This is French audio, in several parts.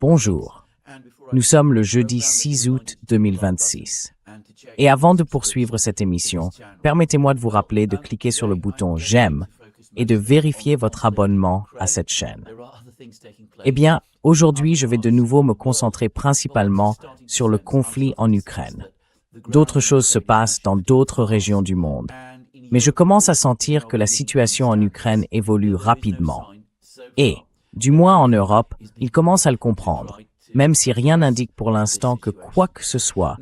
Bonjour, nous sommes le jeudi 6 août 2026. Et avant de poursuivre cette émission, permettez-moi de vous rappeler de cliquer sur le bouton « J'aime » et de vérifier votre abonnement à cette chaîne. Eh bien, aujourd'hui, je vais de nouveau me concentrer principalement sur le conflit en Ukraine. D'autres choses se passent dans d'autres régions du monde. Mais je commence à sentir que la situation en Ukraine évolue rapidement. Et, du moins en Europe, ils commencent à le comprendre, même si rien n'indique pour l'instant que quoi que ce soit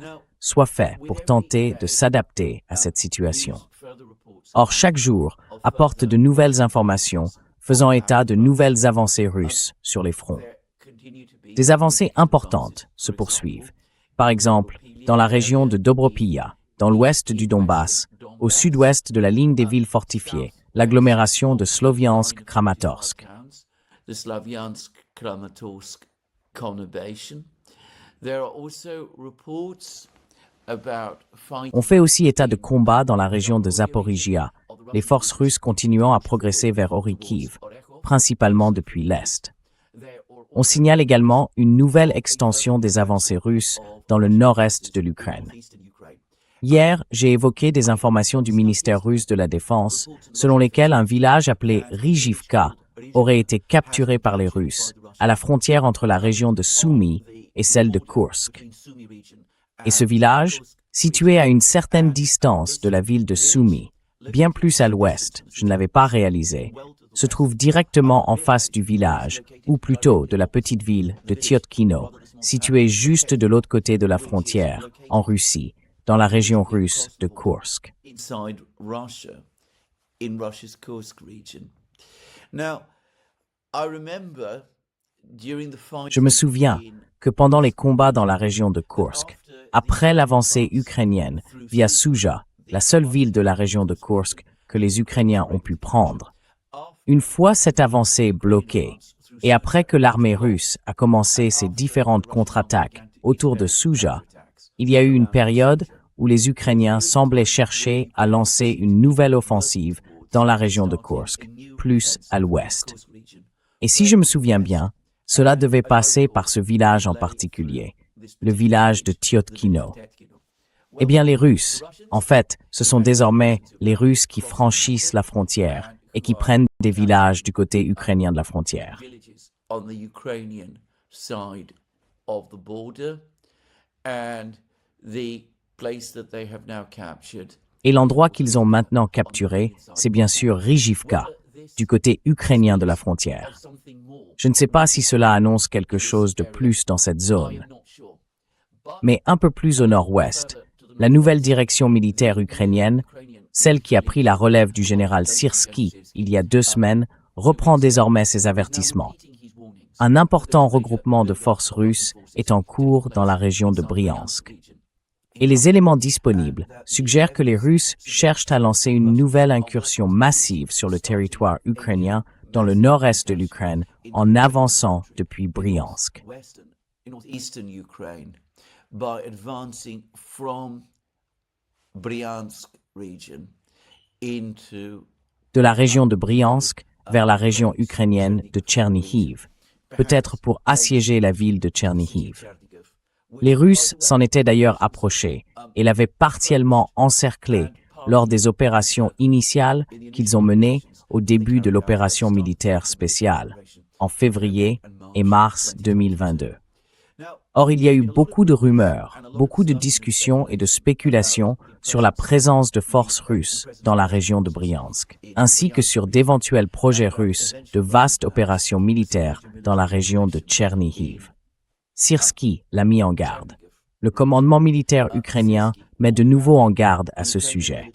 fait pour tenter de s'adapter à cette situation. Or, chaque jour apporte de nouvelles informations faisant état de nouvelles avancées russes sur les fronts. Des avancées importantes se poursuivent. Par exemple, dans la région de Dobropilla, dans l'ouest du Donbass, au sud-ouest de la ligne des villes fortifiées, l'agglomération de Sloviansk-Kramatorsk. On fait aussi état de combats dans la région de Zaporizhia, les forces russes continuant à progresser vers Orikhiv, principalement depuis l'Est. On signale également une nouvelle extension des avancées russes dans le nord-est de l'Ukraine. Hier, j'ai évoqué des informations du ministère russe de la Défense, selon lesquelles un village appelé Rijivka aurait été capturé par les Russes, à la frontière entre la région de Sumy et celle de Kursk. Et ce village, situé à une certaine distance de la ville de Sumy, bien plus à l'ouest, je ne l'avais pas réalisé, se trouve directement en face du village, ou plutôt de la petite ville de Tyotkino, située juste de l'autre côté de la frontière, en Russie, dans la région russe de Kursk. Je me souviens que pendant les combats dans la région de Kursk, après l'avancée ukrainienne via Suja, la seule ville de la région de Kursk que les Ukrainiens ont pu prendre, une fois cette avancée bloquée, et après que l'armée russe a commencé ses différentes contre-attaques autour de Suja, il y a eu une période où les Ukrainiens semblaient chercher à lancer une nouvelle offensive dans la région de Kursk, plus à l'ouest. Et si je me souviens bien, cela devait passer par ce village en particulier, le village de Tyotkino. Eh bien, les Russes, en fait, ce sont désormais les Russes qui franchissent la frontière et qui prennent des villages du côté ukrainien de la frontière. Et l'endroit qu'ils ont maintenant capturé, c'est bien sûr Rijivka, du côté ukrainien de la frontière. Je ne sais pas si cela annonce quelque chose de plus dans cette zone. Mais un peu plus au nord-ouest, la nouvelle direction militaire ukrainienne, celle qui a pris la relève du général Syrski il y a 2 semaines, reprend désormais ses avertissements. Un important regroupement de forces russes est en cours dans la région de Bryansk. Et les éléments disponibles suggèrent que les Russes cherchent à lancer une nouvelle incursion massive sur le territoire ukrainien dans le nord-est de l'Ukraine en avançant depuis Bryansk. De la région de Bryansk vers la région ukrainienne de Tchernihiv, peut-être pour assiéger la ville de Tchernihiv. Les Russes s'en étaient d'ailleurs approchés et l'avaient partiellement encerclé lors des opérations initiales qu'ils ont menées au début de l'opération militaire spéciale, en février et mars 2022. Or, il y a eu beaucoup de rumeurs, beaucoup de discussions et de spéculations sur la présence de forces russes dans la région de Bryansk, ainsi que sur d'éventuels projets russes de vastes opérations militaires dans la région de Tchernihiv. Syrski l'a mis en garde. Le commandement militaire ukrainien met de nouveau en garde à ce sujet.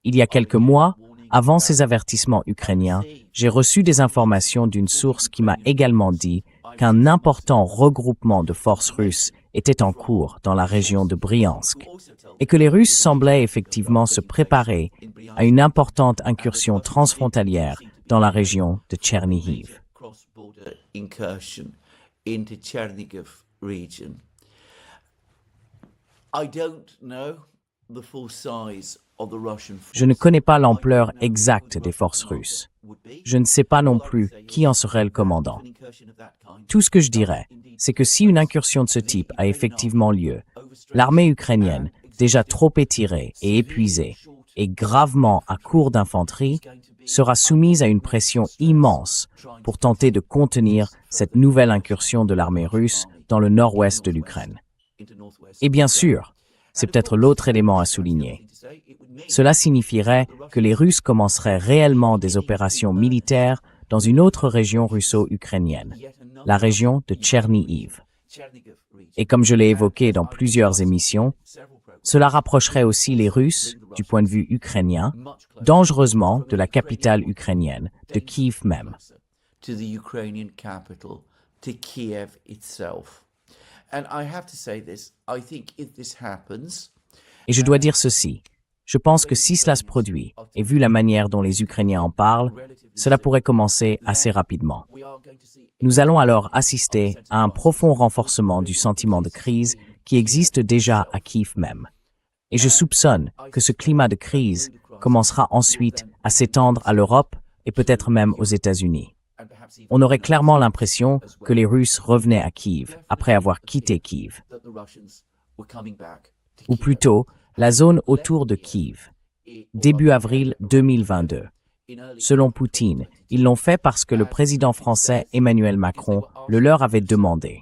Il y a quelques mois, avant ces avertissements ukrainiens, j'ai reçu des informations d'une source qui m'a également dit qu'un important regroupement de forces russes était en cours dans la région de Bryansk et que les Russes semblaient effectivement se préparer à une importante incursion transfrontalière dans la région de Tchernihiv. Into Chernihiv region. I don't know Je ne connais pas l'ampleur exacte des forces russes. Je ne sais pas non plus qui en serait le commandant. Tout ce que je dirais, c'est que si une incursion de ce type a effectivement lieu, l'armée ukrainienne, déjà trop étirée et épuisée, et gravement à court d'infanterie, sera soumise à une pression immense pour tenter de contenir cette nouvelle incursion de l'armée russe dans le nord-ouest de l'Ukraine. Et bien sûr, c'est peut-être l'autre élément à souligner. Cela signifierait que les Russes commenceraient réellement des opérations militaires dans une autre région russo-ukrainienne, la région de Tchernihiv. Et comme je l'ai évoqué dans plusieurs émissions, cela rapprocherait aussi les Russes, du point de vue ukrainien, dangereusement de la capitale ukrainienne, de Kiev même. Et je dois dire ceci, je pense que si cela se produit, et vu la manière dont les Ukrainiens en parlent, cela pourrait commencer assez rapidement. Nous allons alors assister à un profond renforcement du sentiment de crise qui existe déjà à Kiev même. Et je soupçonne que ce climat de crise commencera ensuite à s'étendre à l'Europe et peut-être même aux États-Unis. On aurait clairement l'impression que les Russes revenaient à Kiev après avoir quitté Kiev. Ou plutôt, la zone autour de Kiev, début avril 2022. Selon Poutine, ils l'ont fait parce que le président français Emmanuel Macron le leur avait demandé.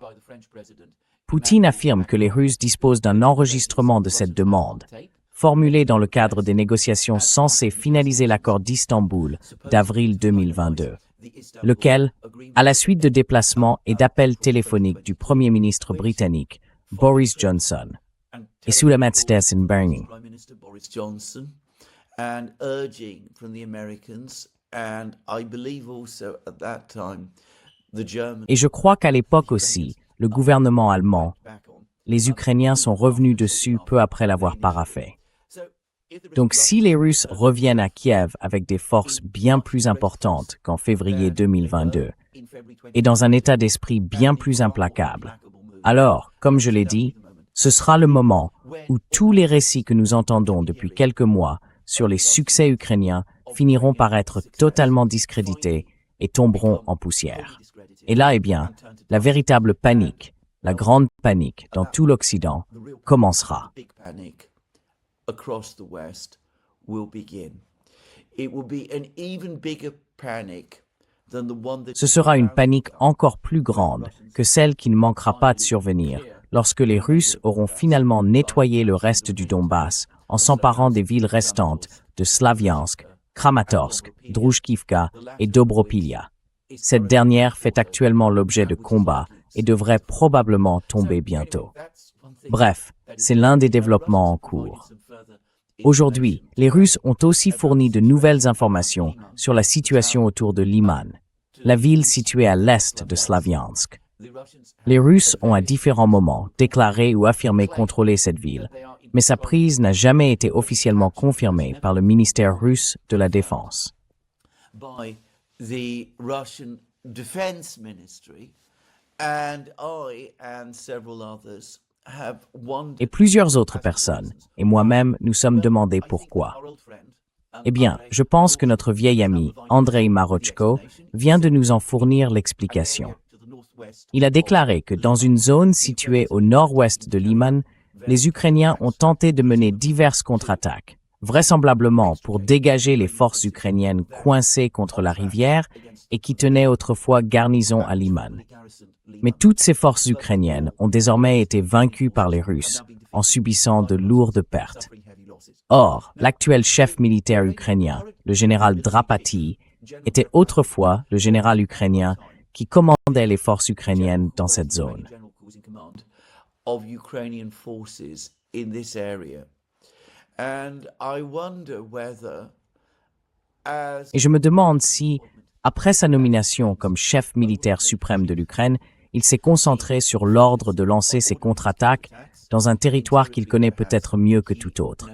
Poutine affirme que les Russes disposent d'un enregistrement de cette demande, formulé dans le cadre des négociations censées finaliser l'accord d'Istanbul d'avril 2022, lequel, à la suite de déplacements et d'appels téléphoniques du Premier ministre britannique Boris Johnson et Sulla Metz-Birmingham, and urging from the Americans, and I believe also at that time the Germans. Et je crois qu'à l'époque aussi, le gouvernement allemand, les Ukrainiens sont revenus dessus peu après l'avoir paraphé. Donc si les Russes reviennent à Kiev avec des forces bien plus importantes qu'en février 2022, et dans un état d'esprit bien plus implacable, alors, comme je l'ai dit, ce sera le moment où tous les récits que nous entendons depuis quelques mois sur les succès ukrainiens finiront par être totalement discrédités et tomberont en poussière. Et là, eh bien, la véritable panique, la grande panique dans tout l'Occident commencera. Ce sera une panique encore plus grande que celle qui ne manquera pas de survenir lorsque les Russes auront finalement nettoyé le reste du Donbass en s'emparant des villes restantes de Slaviansk, Kramatorsk, Druzhkivka et Dobropilya. Cette dernière fait actuellement l'objet de combats et devrait probablement tomber bientôt. Bref, c'est l'un des développements en cours. Aujourd'hui, les Russes ont aussi fourni de nouvelles informations sur la situation autour de Liman, la ville située à l'est de Slaviansk. Les Russes ont à différents moments déclaré ou affirmé contrôler cette ville, mais sa prise n'a jamais été officiellement confirmée par le ministère russe de la Défense. Et plusieurs autres personnes, et moi-même, nous sommes demandés pourquoi. Eh bien, je pense que notre vieil ami, Andrei Marochko, vient de nous en fournir l'explication. Il a déclaré que dans une zone située au nord-ouest de Liman, les Ukrainiens ont tenté de mener diverses contre-attaques, vraisemblablement pour dégager les forces ukrainiennes coincées contre la rivière et qui tenaient autrefois garnison à Liman. Mais toutes ces forces ukrainiennes ont désormais été vaincues par les Russes, en subissant de lourdes pertes. Or, l'actuel chef militaire ukrainien, le général Drapati, était autrefois le général ukrainien qui commandait les forces ukrainiennes dans cette zone. Et je me demande si, après sa nomination comme chef militaire suprême de l'Ukraine, il s'est concentré sur l'ordre de lancer ses contre-attaques dans un territoire qu'il connaît peut-être mieux que tout autre,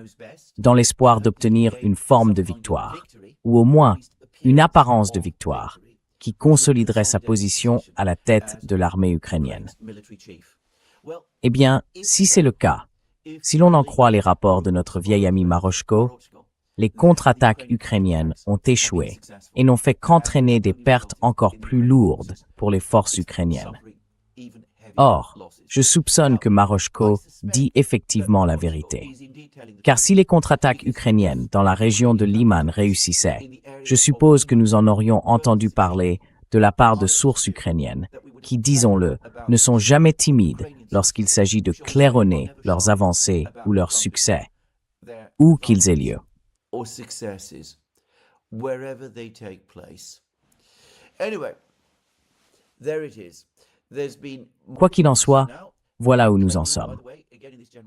dans l'espoir d'obtenir une forme de victoire, ou au moins une apparence de victoire, qui consoliderait sa position à la tête de l'armée ukrainienne. Eh bien, si c'est le cas, Si l'on en croit les rapports de notre vieil ami Maroshko, les contre-attaques ukrainiennes ont échoué et n'ont fait qu'entraîner des pertes encore plus lourdes pour les forces ukrainiennes. Or, je soupçonne que Maroshko dit effectivement la vérité. Car si les contre-attaques ukrainiennes dans la région de Liman réussissaient, je suppose que nous en aurions entendu parler de la part de sources ukrainiennes, qui, disons-le, ne sont jamais timides lorsqu'il s'agit de claironner leurs avancées ou leurs succès, où qu'ils aient lieu. Or successes, wherever they take place. Anyway, there it is. There's been... Quoi qu'il en soit, voilà où nous en sommes.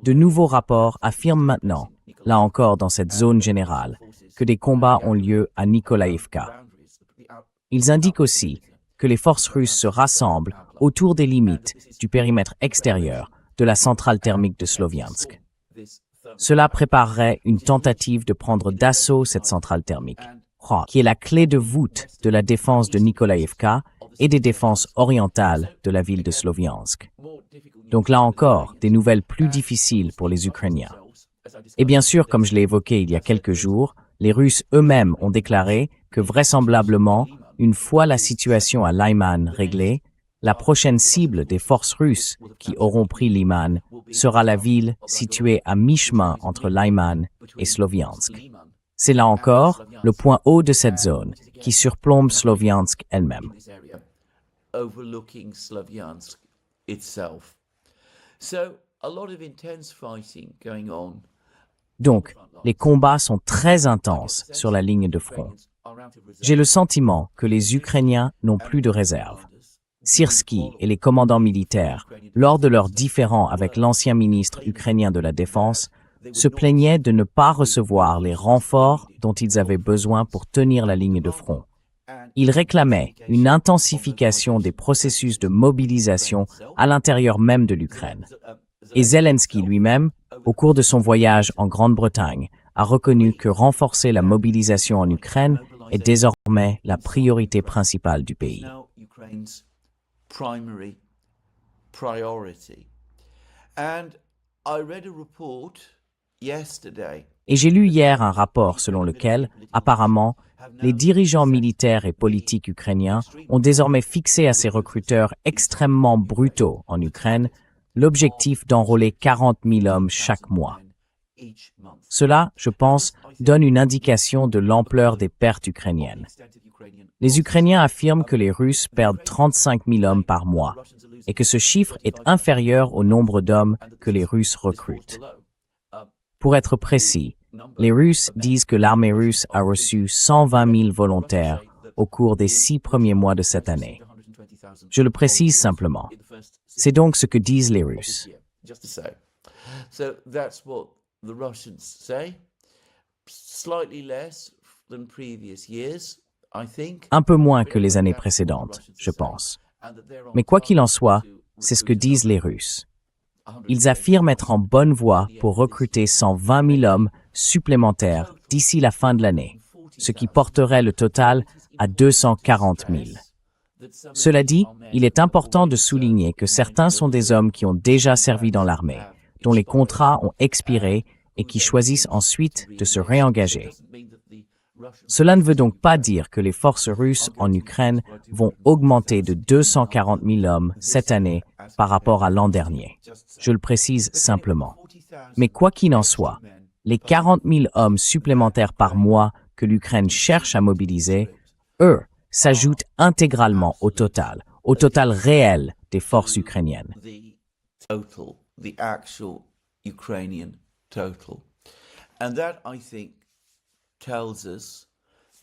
De nouveaux rapports affirment maintenant, là encore dans cette zone générale, que des combats ont lieu à Nikolaïevka. Ils indiquent aussi que les forces russes se rassemblent autour des limites du périmètre extérieur de la centrale thermique de Sloviansk. Cela préparerait une tentative de prendre d'assaut cette centrale thermique, qui est la clé de voûte de la défense de Nikolaïevka et des défenses orientales de la ville de Sloviansk. Donc là encore, des nouvelles plus difficiles pour les Ukrainiens. Et bien sûr, comme je l'ai évoqué il y a quelques jours, les Russes eux-mêmes ont déclaré que vraisemblablement, une fois la situation à Lyman réglée, la prochaine cible des forces russes qui auront pris Liman sera la ville située à mi-chemin entre Lyman et Sloviansk. C'est là encore le point haut de cette zone qui surplombe Sloviansk elle-même. Overlooking Sloviansk itself. So, a lot of intense fighting going on. Donc, les combats sont très intenses sur la ligne de front. J'ai le sentiment que les Ukrainiens n'ont plus de réserve. Syrski et les commandants militaires, lors de leurs différends avec l'ancien ministre ukrainien de la Défense, se plaignaient de ne pas recevoir les renforts dont ils avaient besoin pour tenir la ligne de front. Ils réclamaient une intensification des processus de mobilisation à l'intérieur même de l'Ukraine. Et Zelensky lui-même, au cours de son voyage en Grande-Bretagne, a reconnu que renforcer la mobilisation en Ukraine est désormais la priorité principale du pays. Primary priority. And I read a report yesterday. Et j'ai lu hier un rapport selon lequel, apparemment, les dirigeants militaires et politiques ukrainiens ont désormais fixé à ces recruteurs extrêmement brutaux en Ukraine l'objectif d'enrôler 40 000 hommes chaque mois. Cela, je pense, donne une indication de l'ampleur des pertes ukrainiennes. Les Ukrainiens affirment que les Russes perdent 35 000 hommes par mois et que ce chiffre est inférieur au nombre d'hommes que les Russes recrutent. Pour être précis, les Russes disent que l'armée russe a reçu 120 000 volontaires au cours des 6 premiers mois de cette année. Je le précise simplement. C'est donc ce que disent les Russes. So that's what the Russians say. Slightly less than previous years, I think. Un peu moins que les années précédentes, je pense. Mais quoi qu'il en soit, c'est ce que disent les Russes. Ils affirment être en bonne voie pour recruter 120 000 hommes supplémentaires d'ici la fin de l'année, ce qui porterait le total à 240 000. Cela dit, il est important de souligner que certains sont des hommes qui ont déjà servi dans l'armée, dont les contrats ont expiré et qui choisissent ensuite de se réengager. Cela ne veut donc pas dire que les forces russes en Ukraine vont augmenter de 240 000 hommes cette année par rapport à l'an dernier. Je le précise simplement. Mais quoi qu'il en soit, les 40 000 hommes supplémentaires par mois que l'Ukraine cherche à mobiliser, eux, s'ajoutent intégralement au total réel des forces ukrainiennes. The actual Ukrainian total. And that, I think, tells us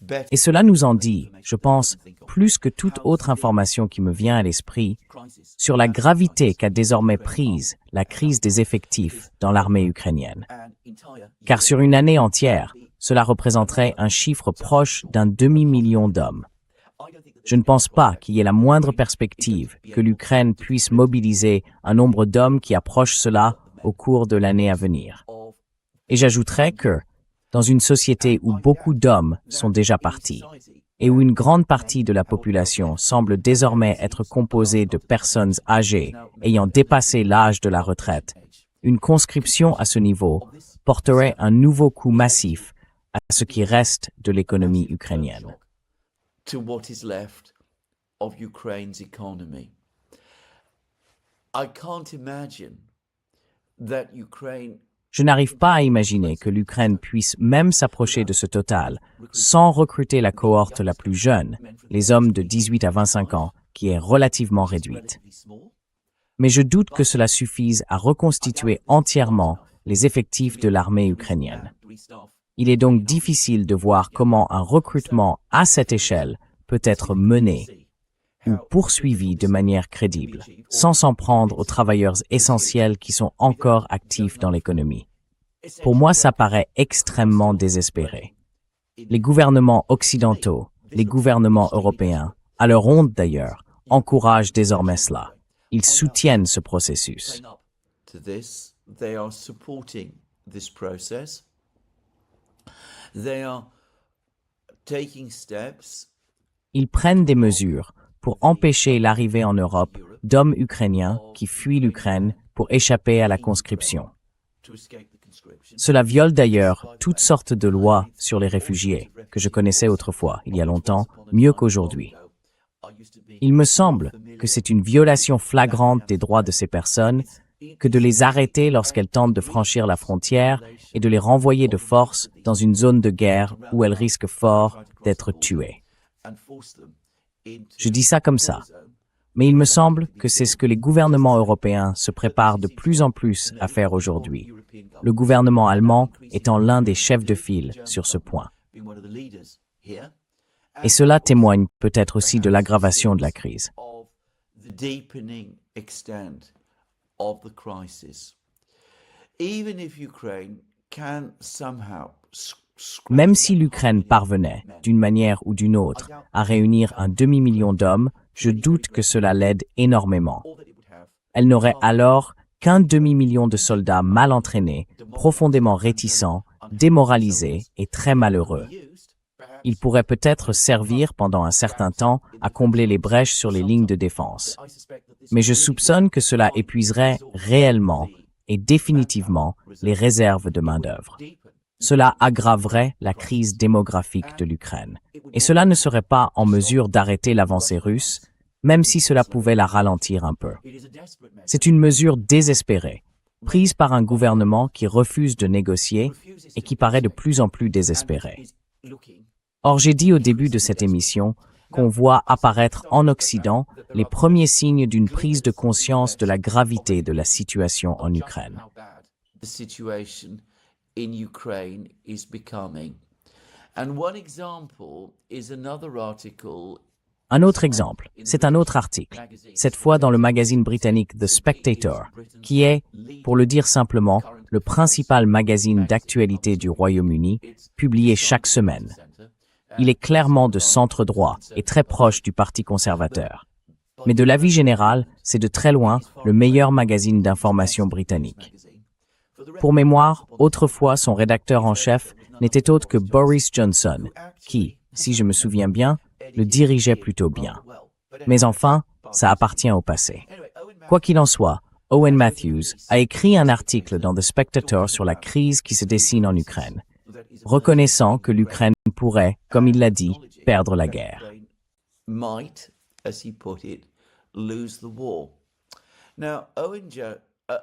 better. Et cela nous en dit, je pense, plus que toute autre information qui me vient à l'esprit, sur la gravité qu'a désormais prise la crise des effectifs dans l'armée ukrainienne. Car sur une année entière, cela représenterait un chiffre proche d'un demi-million d'hommes. Je ne pense pas qu'il y ait la moindre perspective que l'Ukraine puisse mobiliser un nombre d'hommes qui approche cela au cours de l'année à venir. Et j'ajouterais que, dans une société où beaucoup d'hommes sont déjà partis, et où une grande partie de la population semble désormais être composée de personnes âgées ayant dépassé l'âge de la retraite, Une conscription à ce niveau porterait un nouveau coup massif à ce qui reste de l'économie ukrainienne. To what is left of Ukraine's economy. I can't imagine that Ukraine Je n'arrive pas à imaginer que l'Ukraine puisse même s'approcher de ce total sans recruter la cohorte la plus jeune, les hommes de 18 à 25 ans, qui est relativement réduite. Mais je doute que cela suffise à reconstituer entièrement les effectifs de l'armée ukrainienne. Il est donc difficile de voir comment un recrutement à cette échelle peut être mené ou poursuivi de manière crédible, sans s'en prendre aux travailleurs essentiels qui sont encore actifs dans l'économie. Pour moi, ça paraît extrêmement désespéré. Les gouvernements occidentaux, les gouvernements européens, à leur honte d'ailleurs, encouragent désormais cela. Ils soutiennent ce processus. to this, they are supporting this process. They are taking steps Ils prennent des mesures pour empêcher l'arrivée en Europe d'hommes ukrainiens qui fuient l'Ukraine pour échapper à la conscription. to escape the conscription. Cela viole d'ailleurs toutes sortes de lois sur les réfugiés, que je connaissais autrefois, il y a longtemps, mieux qu'aujourd'hui. Il me semble que c'est une violation flagrante des droits de ces personnes que de les arrêter lorsqu'elles tentent de franchir la frontière et de les renvoyer de force dans une zone de guerre où elles risquent fort d'être tuées. Je dis ça comme ça, mais il me semble que c'est ce que les gouvernements européens se préparent de plus en plus à faire aujourd'hui, le gouvernement allemand étant l'un des chefs de file sur ce point. Et cela témoigne peut-être aussi de l'aggravation de la crise. The deepening extent of the crisis. Even if Ukraine can somehow Même si l'Ukraine parvenait, d'une manière ou d'une autre, à réunir un demi-million d'hommes, je doute que cela l'aide énormément. Elle n'aurait alors qu'un demi-million de soldats mal entraînés, profondément réticents, démoralisés et très malheureux. Il pourrait peut-être servir pendant un certain temps à combler les brèches sur les lignes de défense. Mais je soupçonne que cela épuiserait réellement et définitivement les réserves de main-d'œuvre. Cela aggraverait la crise démographique de l'Ukraine. Et cela ne serait pas en mesure d'arrêter l'avancée russe, même si cela pouvait la ralentir un peu. C'est une mesure désespérée, prise par un gouvernement qui refuse de négocier et qui paraît de plus en plus désespéré. Or, j'ai dit au début de cette émission qu'on voit apparaître en Occident les premiers signes d'une prise de conscience de la gravité de la situation en Ukraine. the situation in Ukraine is becoming. And one example is another article. Un autre exemple, c'est un autre article, cette fois dans le magazine britannique The Spectator, qui est, pour le dire simplement, le principal magazine d'actualité du Royaume-Uni, publié chaque semaine. Il est clairement de centre-droit et très proche du Parti conservateur. Mais de l'avis général, c'est de très loin le meilleur magazine d'information britannique. Pour mémoire, autrefois son rédacteur en chef n'était autre que Boris Johnson, qui, si je me souviens bien, le dirigeait plutôt bien. Mais enfin, ça appartient au passé. Quoi qu'il en soit, Owen Matthews a écrit un article dans The Spectator sur la crise qui se dessine en Ukraine, reconnaissant que l'Ukraine pourrait, comme il l'a dit, perdre la guerre. Might, as he put it, lose the war. Now,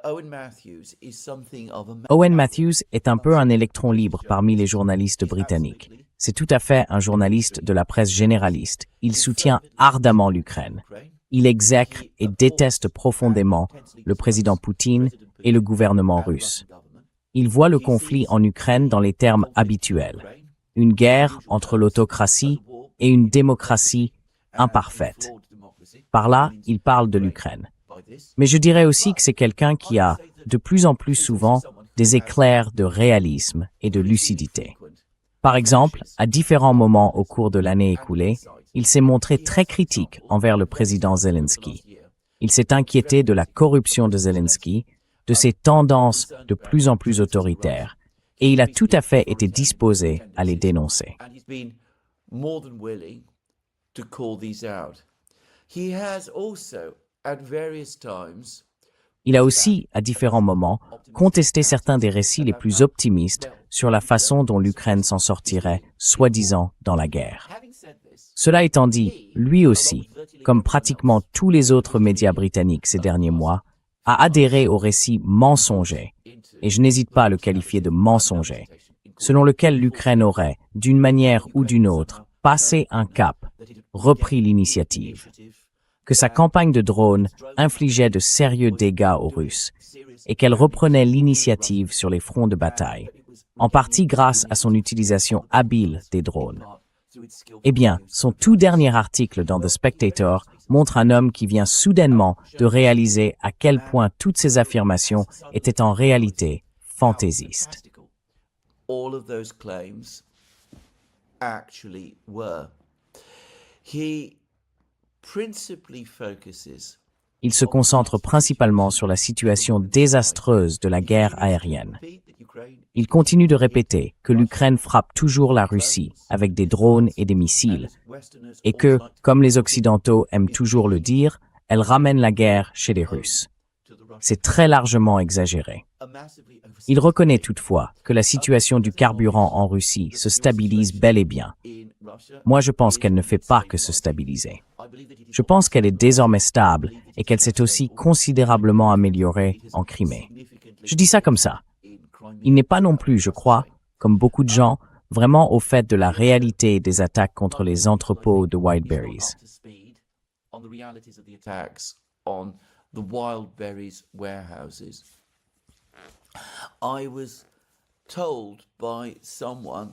Owen Matthews is something of a Owen Matthews est un peu un électron libre parmi les journalistes britanniques. C'est tout à fait un journaliste de la presse généraliste. Il soutient ardemment l'Ukraine. Il exècre et déteste profondément le président Poutine et le gouvernement russe. Il voit le conflit en Ukraine dans les termes habituels. Une guerre entre l'autocratie et une démocratie imparfaite. Par là, il parle de l'Ukraine. Mais je dirais aussi que c'est quelqu'un qui a, de plus en plus souvent, des éclairs de réalisme et de lucidité. Par exemple, à différents moments au cours de l'année écoulée, il s'est montré très critique envers le président Zelensky. Il s'est inquiété de la corruption de Zelensky, de ses tendances de plus en plus autoritaires, et il a tout à fait été disposé à les dénoncer. And he's been more than willing to call these out. He has also, at various times, Il a aussi, à différents moments, contesté certains des récits les plus optimistes sur la façon dont l'Ukraine s'en sortirait, soi-disant, dans la guerre. Cela étant dit, lui aussi, comme pratiquement tous les autres médias britanniques ces derniers mois, a adhéré au récit mensonger, et je n'hésite pas à le qualifier de mensonger, selon lequel l'Ukraine aurait, d'une manière ou d'une autre, passé un cap, repris l'initiative, que sa campagne de drones infligeait de sérieux dégâts aux Russes, et qu'elle reprenait l'initiative sur les fronts de bataille, en partie grâce à son utilisation habile des drones. Eh bien, son tout dernier article dans The Spectator montre un homme qui vient soudainement de réaliser à quel point toutes ces affirmations étaient en réalité fantaisistes. All of those claims actually were. He principally focuses. Il se concentre principalement sur la situation désastreuse de la guerre aérienne. Il continue de répéter que l'Ukraine frappe toujours la Russie avec des drones et des missiles, et que, comme les Occidentaux aiment toujours le dire, elle ramène la guerre chez les Russes. C'est très largement exagéré. Il reconnaît toutefois que la situation du carburant en Russie se stabilise bel et bien. Moi, je pense qu'elle ne fait pas que se stabiliser. Je pense qu'elle est désormais stable et qu'elle s'est aussi considérablement améliorée en Crimée. Je dis ça comme ça. Il n'est pas non plus, je crois, comme beaucoup de gens, vraiment au fait de la réalité des attaques contre les entrepôts de Wildberries. The Wildberries warehouses. I was told by someone.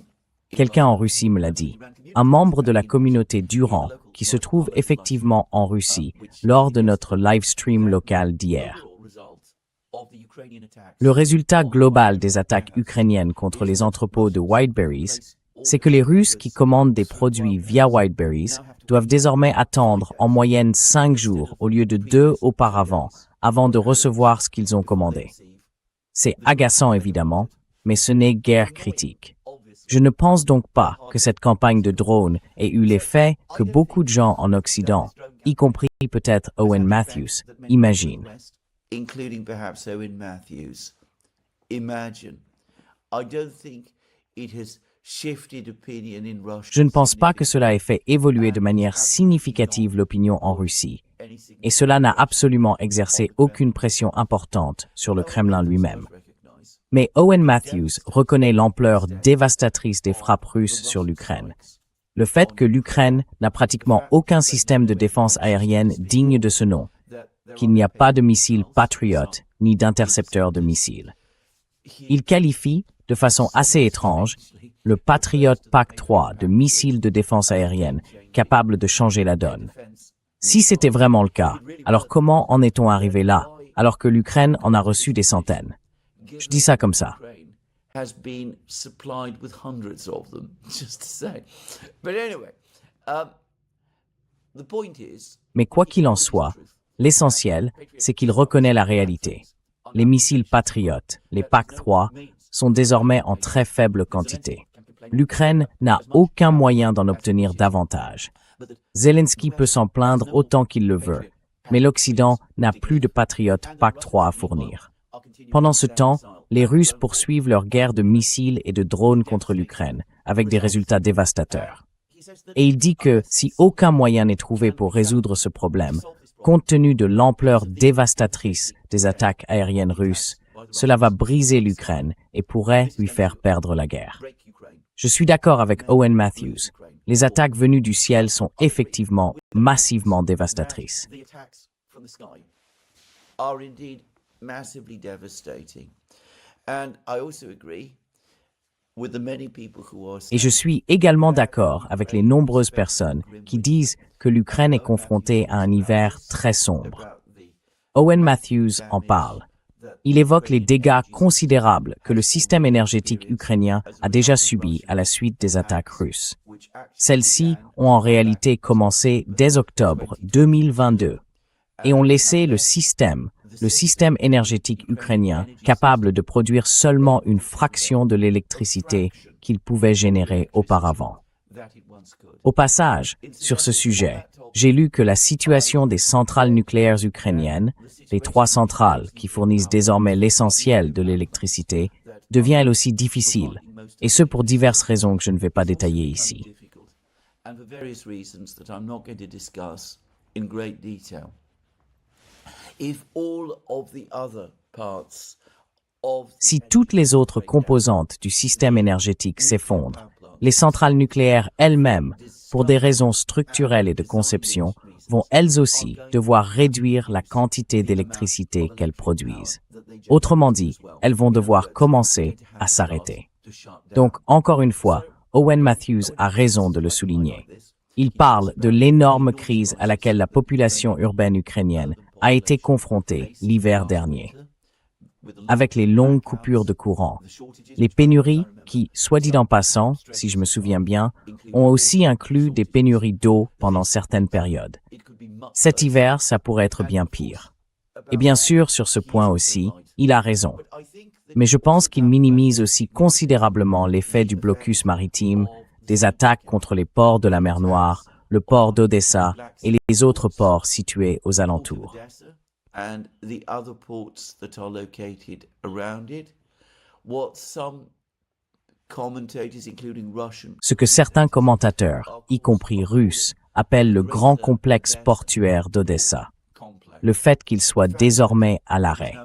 Quelqu'un en Russie me l'a dit. Un membre de la communauté Durand qui se trouve effectivement en Russie lors de notre live stream local d'hier. Le résultat global des attaques ukrainiennes contre les entrepôts de Wildberries, c'est que les Russes qui commandent des produits via Wildberries doivent désormais attendre en moyenne 5 jours au lieu de 2 auparavant avant de recevoir ce qu'ils ont commandé. C'est agaçant évidemment, mais ce n'est guère critique. Je ne pense donc pas que cette campagne de drones ait eu l'effet que beaucoup de gens en Occident, y compris peut-être Owen Matthews, imaginent. Including perhaps Owen Matthews. Imagine. I don't think it has shifted opinion in Russia. Je ne pense pas que cela ait fait évoluer de manière significative l'opinion en Russie, et cela n'a absolument exercé aucune pression importante sur le Kremlin lui-même. Mais Owen Matthews reconnaît l'ampleur dévastatrice des frappes russes sur l'Ukraine. Le fait que l'Ukraine n'a pratiquement aucun système de défense aérienne digne de ce nom, qu'il n'y a pas de missiles Patriot ni d'intercepteurs de missiles. Il qualifie, de façon assez étrange, le Patriot PAC-3 de missile de défense aérienne capable de changer la donne. Si c'était vraiment le cas, alors comment en est-on arrivé là, alors que l'Ukraine en a reçu des centaines? Je dis ça comme ça. Has been supplied with hundreds of them, just to say. But anyway, the point is. Mais quoi qu'il en soit, l'essentiel, c'est qu'il reconnaît la réalité. Les missiles Patriot, les PAC-3, sont désormais en très faible quantité. L'Ukraine n'a aucun moyen d'en obtenir davantage. Zelensky peut s'en plaindre autant qu'il le veut, mais l'Occident n'a plus de Patriot PAC-3 à fournir. Pendant ce temps, les Russes poursuivent leur guerre de missiles et de drones contre l'Ukraine, avec des résultats dévastateurs. Et il dit que si aucun moyen n'est trouvé pour résoudre ce problème, compte tenu de l'ampleur dévastatrice des attaques aériennes russes, cela va briser l'Ukraine et pourrait lui faire perdre la guerre. Je suis d'accord avec Owen Matthews. Les attaques venues du ciel sont effectivement massivement dévastatrices. Massively devastating. And I also agree with the many people who are Et je suis également d'accord avec les nombreuses personnes qui disent que l'Ukraine est confrontée à un hiver très sombre. Owen Matthews en parle. Il évoque les dégâts considérables que le système énergétique ukrainien a déjà subis à la suite des attaques russes. Celles-ci ont en réalité commencé dès octobre 2022 et ont laissé le système énergétique ukrainien capable de produire seulement une fraction de l'électricité qu'il pouvait générer auparavant. Au passage, sur ce sujet, j'ai lu que la situation des centrales nucléaires ukrainiennes, les 3 centrales qui fournissent désormais l'essentiel de l'électricité, devient elle aussi difficile, et ce pour diverses raisons que je ne vais pas détailler ici. Si toutes les autres composantes du système énergétique s'effondrent, les centrales nucléaires elles-mêmes, pour des raisons structurelles et de conception, vont elles aussi devoir réduire la quantité d'électricité qu'elles produisent. Autrement dit, elles vont devoir commencer à s'arrêter. Donc, encore une fois, Owen Matthews a raison de le souligner. Il parle de l'énorme crise à laquelle la population urbaine ukrainienne a été confrontée l'hiver dernier. Avec les longues coupures de courant, les pénuries qui, soit dit en passant, si je me souviens bien, ont aussi inclus des pénuries d'eau pendant certaines périodes. Cet hiver, ça pourrait être bien pire. Et bien sûr, sur ce point aussi, il a raison. Mais je pense qu'il minimise aussi considérablement l'effet du blocus maritime, des attaques contre les ports de la mer Noire, le port d'Odessa et les autres ports situés aux alentours. And the other ports that are located around it, what some commentators, including Russian, Ce que certains commentateurs, y compris russes, appellent le grand complexe portuaire d'Odessa, le fait qu'il soit désormais à l'arrêt.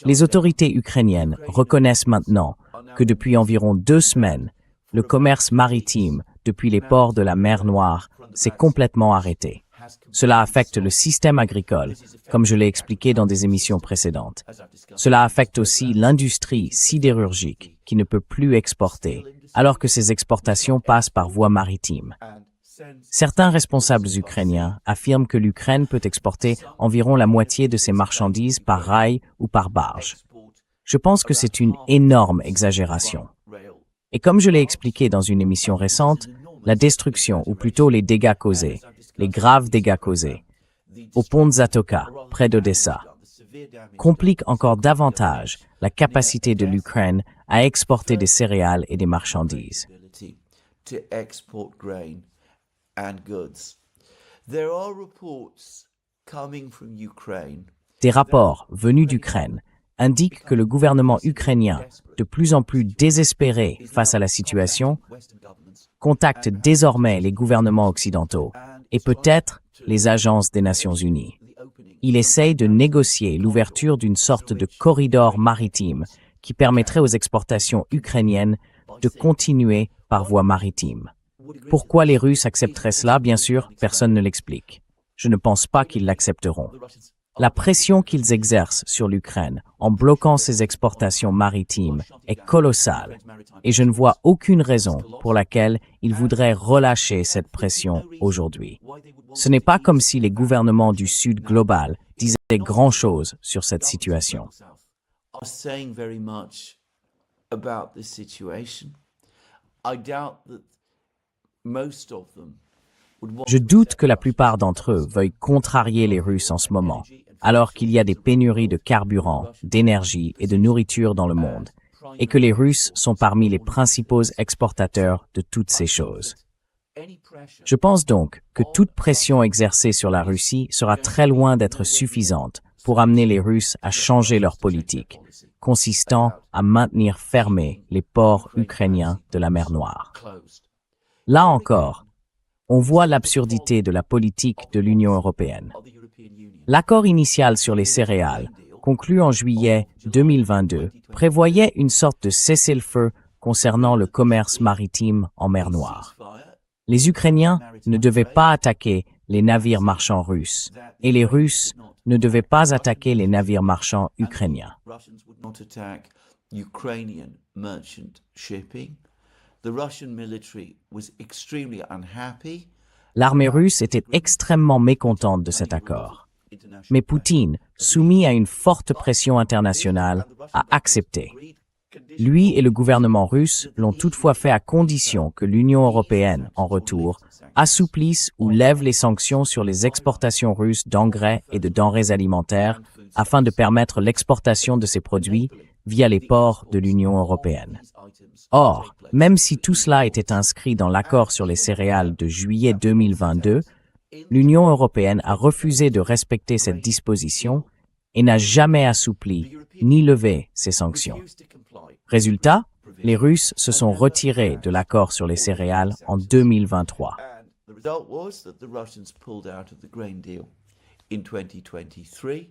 Les autorités ukrainiennes reconnaissent maintenant que depuis environ 2 semaines, le commerce maritime depuis les ports de la mer Noire s'est complètement arrêté. Cela affecte le système agricole, comme je l'ai expliqué dans des émissions précédentes. Cela affecte aussi l'industrie sidérurgique, qui ne peut plus exporter, alors que ses exportations passent par voie maritime. Certains responsables ukrainiens affirment que l'Ukraine peut exporter environ la moitié de ses marchandises par rail ou par barge. Je pense que c'est une énorme exagération. Et comme je l'ai expliqué dans une émission récente, la destruction, ou plutôt les dégâts causés, les graves dégâts causés, au pont de Zatoka, près d'Odessa, compliquent encore davantage la capacité de l'Ukraine à exporter des céréales et des marchandises. Des rapports venus d'Ukraine indiquent que le gouvernement ukrainien, de plus en plus désespéré face à la situation, contacte désormais les gouvernements occidentaux et peut-être les agences des Nations Unies. Il essaye de négocier l'ouverture d'une sorte de corridor maritime qui permettrait aux exportations ukrainiennes de continuer par voie maritime. Pourquoi les Russes accepteraient cela, bien sûr, personne ne l'explique. Je ne pense pas qu'ils l'accepteront. La pression qu'ils exercent sur l'Ukraine en bloquant ses exportations maritimes est colossale et je ne vois aucune raison pour laquelle ils voudraient relâcher cette pression aujourd'hui. Ce n'est pas comme si les gouvernements du Sud global disaient grand-chose sur cette situation. Je doute que la plupart d'entre eux veuillent contrarier les Russes en ce moment, alors qu'il y a des pénuries de carburant, d'énergie et de nourriture dans le monde, et que les Russes sont parmi les principaux exportateurs de toutes ces choses. Je pense donc que toute pression exercée sur la Russie sera très loin d'être suffisante pour amener les Russes à changer leur politique, consistant à maintenir fermés les ports ukrainiens de la mer Noire. Là encore, on voit l'absurdité de la politique de l'Union européenne. L'accord initial sur les céréales, conclu en juillet 2022, prévoyait une sorte de cessez-le-feu concernant le commerce maritime en mer Noire. Les Ukrainiens ne devaient pas attaquer les navires marchands russes, et les Russes ne devaient pas attaquer les navires marchands ukrainiens. L'armée russe était extrêmement mécontente de cet accord. Mais Poutine, soumis à une forte pression internationale, a accepté. Lui et le gouvernement russe l'ont toutefois fait à condition que l'Union européenne, en retour, assouplisse ou lève les sanctions sur les exportations russes d'engrais et de denrées alimentaires afin de permettre l'exportation de ces produits via les ports de l'Union européenne. Or, même si tout cela était inscrit dans l'accord sur les céréales de juillet 2022, l'Union européenne a refusé de respecter cette disposition et n'a jamais assoupli ni levé ces sanctions. Résultat, les Russes se sont retirés de l'accord sur les céréales en 2023. The result was that the Russians pulled out of the grain deal in 2023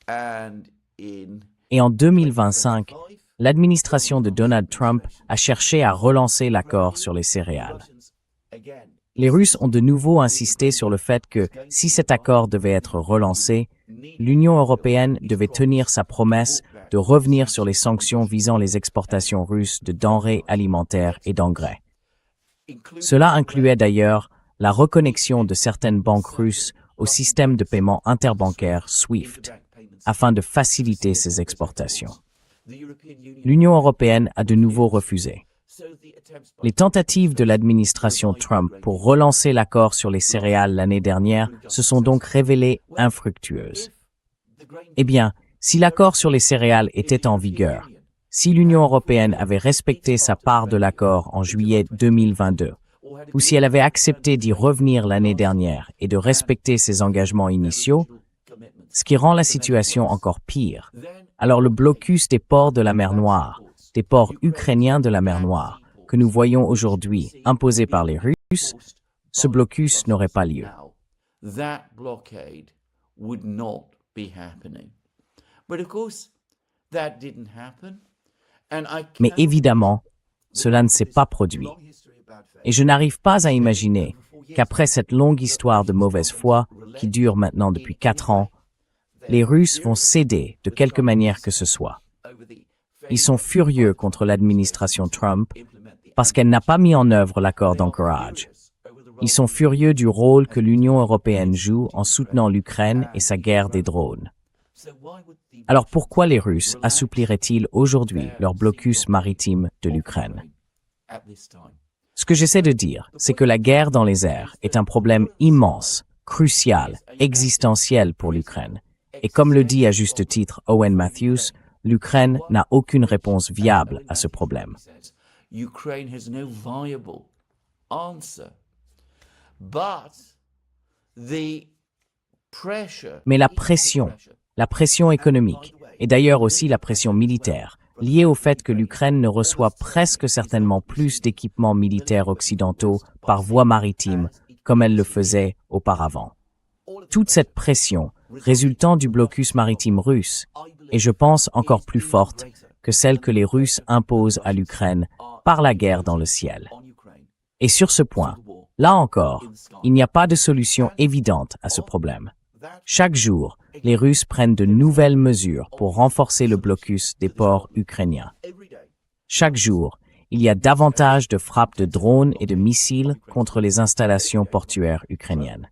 and in Et en 2025, l'administration de Donald Trump a cherché à relancer l'accord sur les céréales. again Les Russes ont de nouveau insisté sur le fait que, si cet accord devait être relancé, l'Union européenne devait tenir sa promesse de revenir sur les sanctions visant les exportations russes de denrées alimentaires et d'engrais. Cela incluait d'ailleurs la reconnexion de certaines banques russes au système de paiement interbancaire SWIFT, afin de faciliter ces exportations. L'Union européenne a de nouveau refusé. Les tentatives de l'administration Trump pour relancer l'accord sur les céréales l'année dernière se sont donc révélées infructueuses. Eh bien, si l'accord sur les céréales était en vigueur, si l'Union européenne avait respecté sa part de l'accord en juillet 2022, ou si elle avait accepté d'y revenir l'année dernière et de respecter ses engagements initiaux, ce qui rend la situation encore pire, alors le blocus des ports de la mer Noire, des ports ukrainiens de la mer Noire, que nous voyons aujourd'hui imposé par les Russes, ce blocus n'aurait pas lieu. that blockade would not be happening. But of course, that didn't happen. And I Mais cannot évidemment, cela ne s'est pas produit. Et je n'arrive pas à imaginer qu'après cette longue histoire de mauvaise foi, qui dure maintenant depuis 4 ans, les Russes vont céder de quelque manière que ce soit. Ils sont furieux contre l'administration Trump parce qu'elle n'a pas mis en œuvre l'accord d'Anchorage. Ils sont furieux du rôle que l'Union européenne joue en soutenant l'Ukraine et sa guerre des drones. Alors pourquoi les Russes assoupliraient-ils aujourd'hui leur blocus maritime de l'Ukraine? Ce que j'essaie de dire, c'est que la guerre dans les airs est un problème immense, crucial, existentiel pour l'Ukraine. Et comme le dit à juste titre Owen Matthews, l'Ukraine n'a aucune réponse viable à ce problème. Ukraine has no viable answer. But the pressure, Mais la pression économique, et d'ailleurs aussi la pression militaire, liée au fait que l'Ukraine ne reçoit presque certainement plus d'équipements militaires occidentaux par voie maritime comme elle le faisait auparavant. Toute cette pression résultant du blocus maritime russe est, je pense, encore plus forte que celle que les Russes imposent à l'Ukraine par la guerre dans le ciel. Et sur ce point, là encore, il n'y a pas de solution évidente à ce problème. Chaque jour, les Russes prennent de nouvelles mesures pour renforcer le blocus des ports ukrainiens. Chaque jour, il y a davantage de frappes de drones et de missiles contre les installations portuaires ukrainiennes.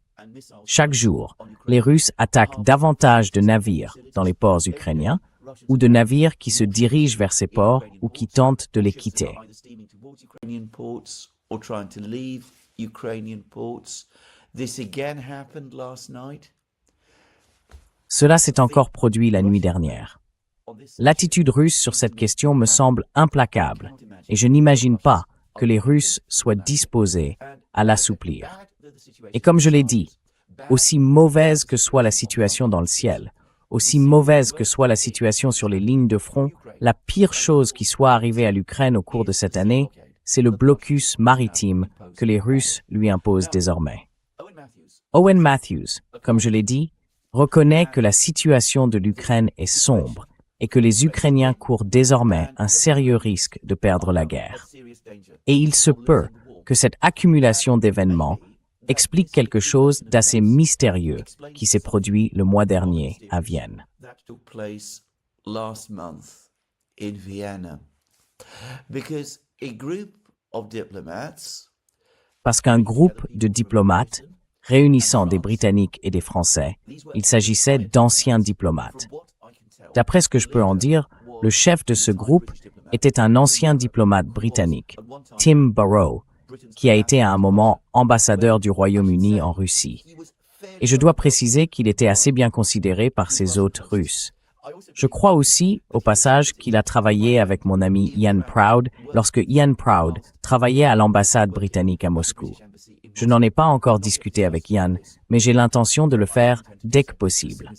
Chaque jour, les Russes attaquent davantage de navires dans les ports ukrainiens ou de navires qui se dirigent vers ces ports ou qui tentent de les quitter. Ukrainian ports or trying to leave Ukrainian ports. This again happened last night. Cela s'est encore produit la nuit dernière. L'attitude russe sur cette question me semble implacable et je n'imagine pas que les Russes soient disposés à l'assouplir. Et comme je l'ai dit, aussi mauvaise que soit la situation dans le ciel, aussi mauvaise que soit la situation sur les lignes de front, la pire chose qui soit arrivée à l'Ukraine au cours de cette année, c'est le blocus maritime que les Russes lui imposent désormais. Owen Matthews, comme je l'ai dit, reconnaît que la situation de l'Ukraine est sombre et que les Ukrainiens courent désormais un sérieux risque de perdre la guerre. Et il se peut que cette accumulation d'événements explique quelque chose d'assez mystérieux qui s'est produit le mois dernier à Vienne. That took place last month in Vienna. Because a group of diplomats Parce qu'un groupe de diplomates réunissant des Britanniques et des Français, il s'agissait d'anciens diplomates. D'après ce que je peux en dire, le chef de ce groupe était un ancien diplomate britannique, Tim Barrow, qui a été à un moment ambassadeur du Royaume-Uni en Russie. Et je dois préciser qu'il était assez bien considéré par ses hôtes russes. Je crois aussi, au passage, qu'il a travaillé avec mon ami Ian Proud lorsque Ian Proud travaillait à l'ambassade britannique à Moscou. Je n'en ai pas encore discuté avec Ian, mais j'ai l'intention de le faire dès que possible.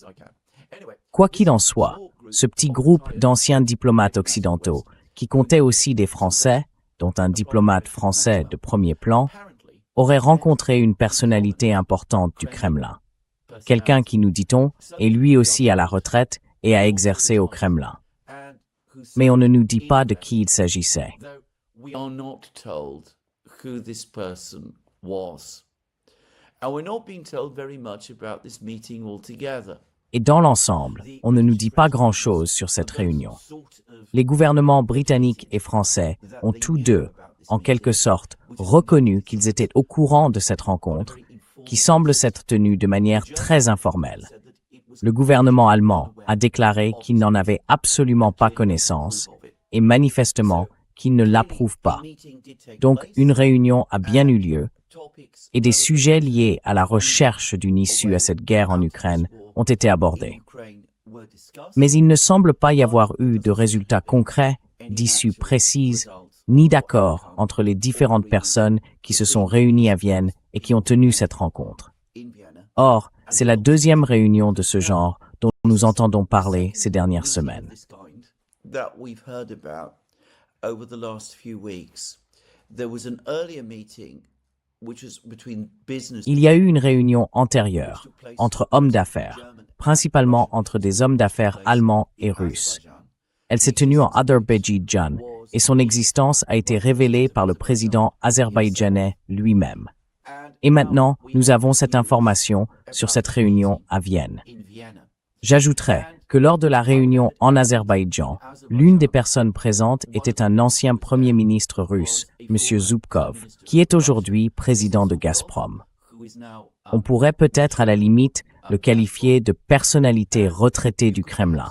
Quoi qu'il en soit, ce petit groupe d'anciens diplomates occidentaux, qui comptait aussi des Français, dont un diplomate français de premier plan, aurait rencontré une personnalité importante du Kremlin. Quelqu'un qui, nous dit-on, est lui aussi à la retraite et a exercé au Kremlin. Mais on ne nous dit pas de qui il s'agissait. We are not told who this person was. And we're not being told very much about this meeting altogether. Et dans l'ensemble, on ne nous dit pas grand-chose sur cette réunion. Les gouvernements britanniques et français ont tous deux, en quelque sorte, reconnu qu'ils étaient au courant de cette rencontre, qui semble s'être tenue de manière très informelle. Le gouvernement allemand a déclaré qu'il n'en avait absolument pas connaissance et manifestement qu'il ne l'approuve pas. Donc, une réunion a bien eu lieu et des sujets liés à la recherche d'une issue à cette guerre en Ukraine ont été abordés. Mais il ne semble pas y avoir eu de résultats concrets, d'issues précises, ni d'accord entre les différentes personnes qui se sont réunies à Vienne et qui ont tenu cette rencontre. Or, c'est la deuxième réunion de ce genre dont nous entendons parler ces dernières semaines. Il y a eu une réunion antérieure entre hommes d'affaires, principalement entre des hommes d'affaires allemands et russes. Elle s'est tenue en Azerbaïdjan et son existence a été révélée par le président azerbaïdjanais lui-même. Et maintenant, nous avons cette information sur cette réunion à Vienne. J'ajouterai que lors de la réunion en Azerbaïdjan, l'une des personnes présentes était un ancien premier ministre russe, M. Zubkov, qui est aujourd'hui président de Gazprom. On pourrait peut-être à la limite le qualifier de personnalité retraitée du Kremlin.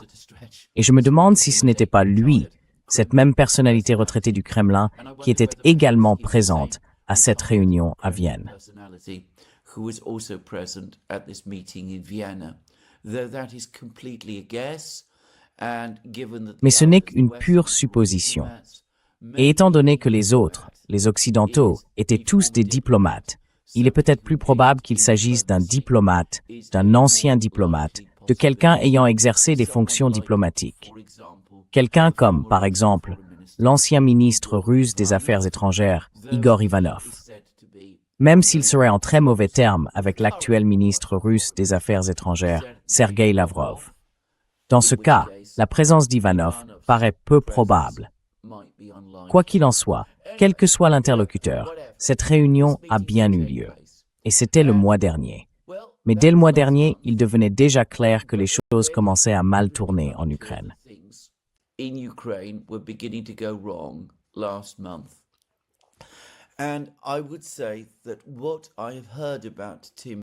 Et je me demande si ce n'était pas lui, cette même personnalité retraitée du Kremlin, qui était également présente à cette réunion à Vienne. Mais ce n'est qu'une pure supposition. Et étant donné que les autres, les Occidentaux, étaient tous des diplomates, il est peut-être plus probable qu'il s'agisse d'un diplomate, d'un ancien diplomate, de quelqu'un ayant exercé des fonctions diplomatiques. Quelqu'un comme, par exemple, l'ancien ministre russe des Affaires étrangères, Igor Ivanov. Même s'il serait en très mauvais termes avec l'actuel ministre russe des Affaires étrangères, Sergei Lavrov. Dans ce cas, la présence d'Ivanov paraît peu probable. Quoi qu'il en soit, quel que soit l'interlocuteur, cette réunion a bien eu lieu. Et c'était le mois dernier. Mais dès le mois dernier, il devenait déjà clair que les choses commençaient à mal tourner en Ukraine. Et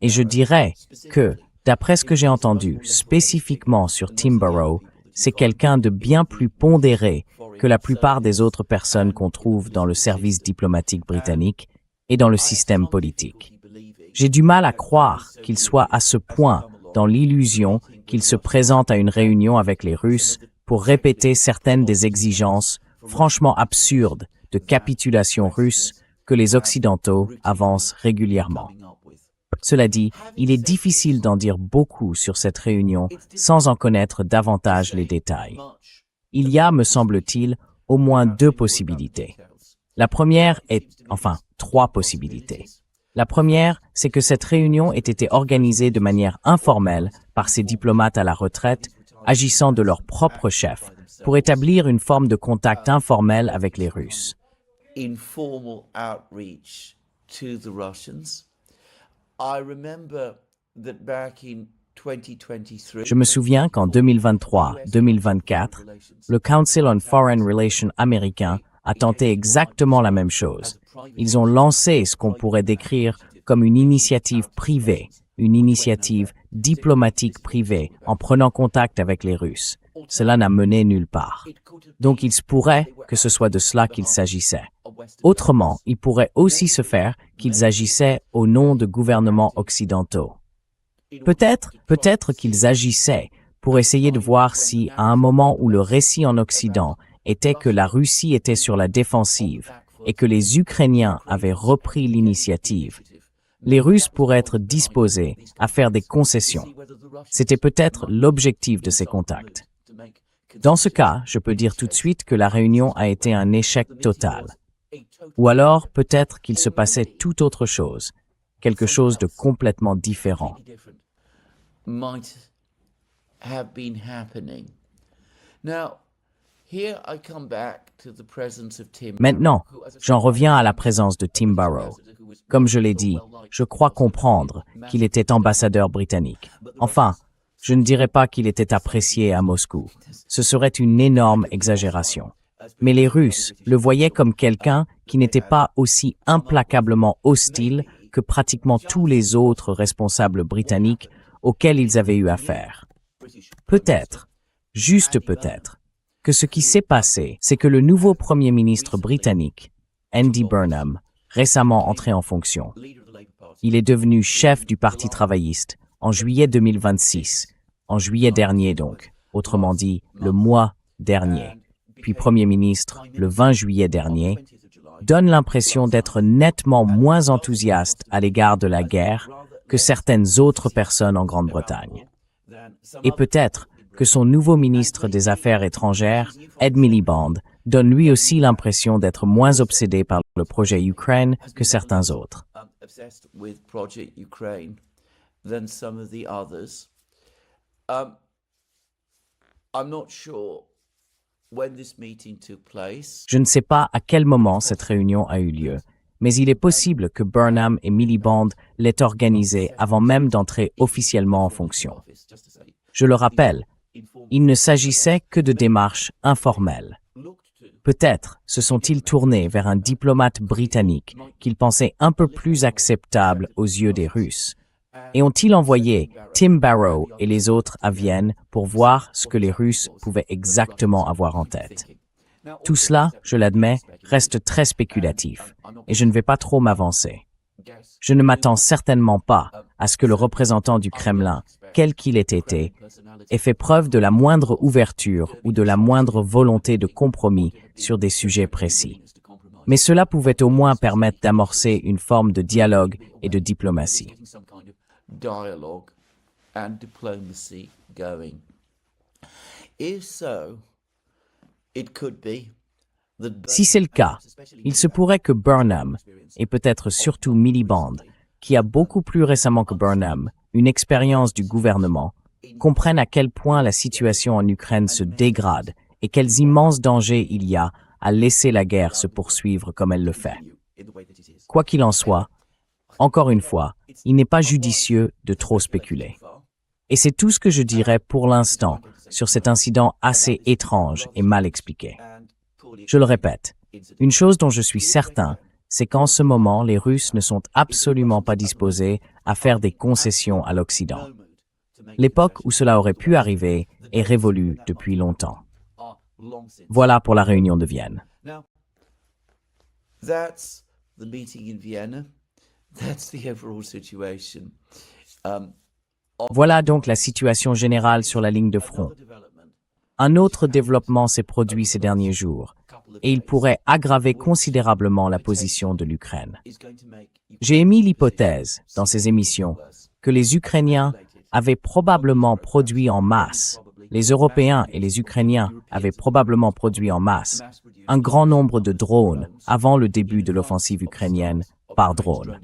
je dirais que, d'après ce que j'ai entendu spécifiquement sur Tim Burrow, c'est quelqu'un de bien plus pondéré que la plupart des autres personnes qu'on trouve dans le service diplomatique britannique et dans le système politique. J'ai du mal à croire qu'il soit à ce point dans l'illusion qu'il se présente à une réunion avec les Russes pour répéter certaines des exigences franchement absurdes de capitulation russe que les Occidentaux avancent régulièrement. Cela dit, il est difficile d'en dire beaucoup sur cette réunion sans en connaître davantage les détails. Il y a, me semble-t-il, au moins deux possibilités. La première est, enfin, trois possibilités. La première, c'est que cette réunion ait été organisée de manière informelle par ces diplomates à la retraite, agissant de leur propre chef, pour établir une forme de contact informel avec les Russes. Informal outreach to the Russians. I remember that back in 2023, Je me souviens qu'en 2023-2024, le Council on Foreign Relations américain a tenté exactement la même chose. Ils ont lancé ce qu'on pourrait décrire comme une initiative privée, une initiative diplomatique privée en prenant contact avec les Russes. Cela n'a mené nulle part. Donc il se pourrait que ce soit de cela qu'il s'agissait. Autrement, il pourrait aussi se faire qu'ils agissaient au nom de gouvernements occidentaux. Peut-être qu'ils agissaient pour essayer de voir si, à un moment où le récit en Occident était que la Russie était sur la défensive et que les Ukrainiens avaient repris l'initiative, les Russes pourraient être disposés à faire des concessions. C'était peut-être l'objectif de ces contacts. Dans ce cas, je peux dire tout de suite que la réunion a été un échec total. Ou alors, peut-être qu'il se passait tout autre chose, quelque chose de complètement différent. Maintenant, j'en reviens à la présence de Tim Barrow. Comme je l'ai dit, je crois comprendre qu'il était ambassadeur britannique. Enfin, je ne dirais pas qu'il était apprécié à Moscou. Ce serait une énorme exagération. Mais les Russes le voyaient comme quelqu'un qui n'était pas aussi implacablement hostile que pratiquement tous les autres responsables britanniques auxquels ils avaient eu affaire. Peut-être, juste peut-être, que ce qui s'est passé, c'est que le nouveau Premier ministre britannique, Andy Burnham, récemment entré en fonction, il est devenu chef du Parti travailliste en juillet 2026, en juillet dernier donc, autrement dit, le mois dernier, puis Premier ministre le 20 juillet dernier, donne l'impression d'être nettement moins enthousiaste à l'égard de la guerre que certaines autres personnes en Grande-Bretagne. Et peut-être que son nouveau ministre des Affaires étrangères, Ed Miliband, donne lui aussi l'impression d'être moins obsédé par le projet Ukraine que certains autres. Je ne sais pas à quel moment cette réunion a eu lieu, mais il est possible que Burnham et Miliband l'aient organisée avant même d'entrer officiellement en fonction. Je le rappelle, il ne s'agissait que de démarches informelles. Peut-être se sont-ils tournés vers un diplomate britannique qu'ils pensaient un peu plus acceptable aux yeux des Russes, et ont-ils envoyé Tim Barrow et les autres à Vienne pour voir ce que les Russes pouvaient exactement avoir en tête. Tout cela, je l'admets, reste très spéculatif, et je ne vais pas trop m'avancer. Je ne m'attends certainement pas à ce que le représentant du Kremlin, quel qu'il ait été, ait fait preuve de la moindre ouverture ou de la moindre volonté de compromis sur des sujets précis. Mais cela pouvait au moins permettre d'amorcer une forme de dialogue et de diplomatie. Si c'est le cas, il se pourrait que Burnham, et peut-être surtout Miliband, qui a beaucoup plus récemment que Burnham une expérience du gouvernement, comprennent à quel point la situation en Ukraine se dégrade et quels immenses dangers il y a à laisser la guerre se poursuivre comme elle le fait. Quoi qu'il en soit, encore une fois, il n'est pas judicieux de trop spéculer. Et c'est tout ce que je dirais pour l'instant sur cet incident assez étrange et mal expliqué. Je le répète, une chose dont je suis certain, c'est qu'en ce moment, les Russes ne sont absolument pas disposés à faire des concessions à l'Occident. L'époque où cela aurait pu arriver est révolue depuis longtemps. Voilà pour la réunion de Vienne. Voilà donc la situation générale sur la ligne de front. Un autre développement s'est produit ces derniers jours, et il pourrait aggraver considérablement la position de l'Ukraine. J'ai émis l'hypothèse, dans ces émissions, que les Ukrainiens avaient probablement produit en masse, les Européens et les Ukrainiens avaient probablement produit en masse, un grand nombre de drones avant le début de l'offensive ukrainienne par drone.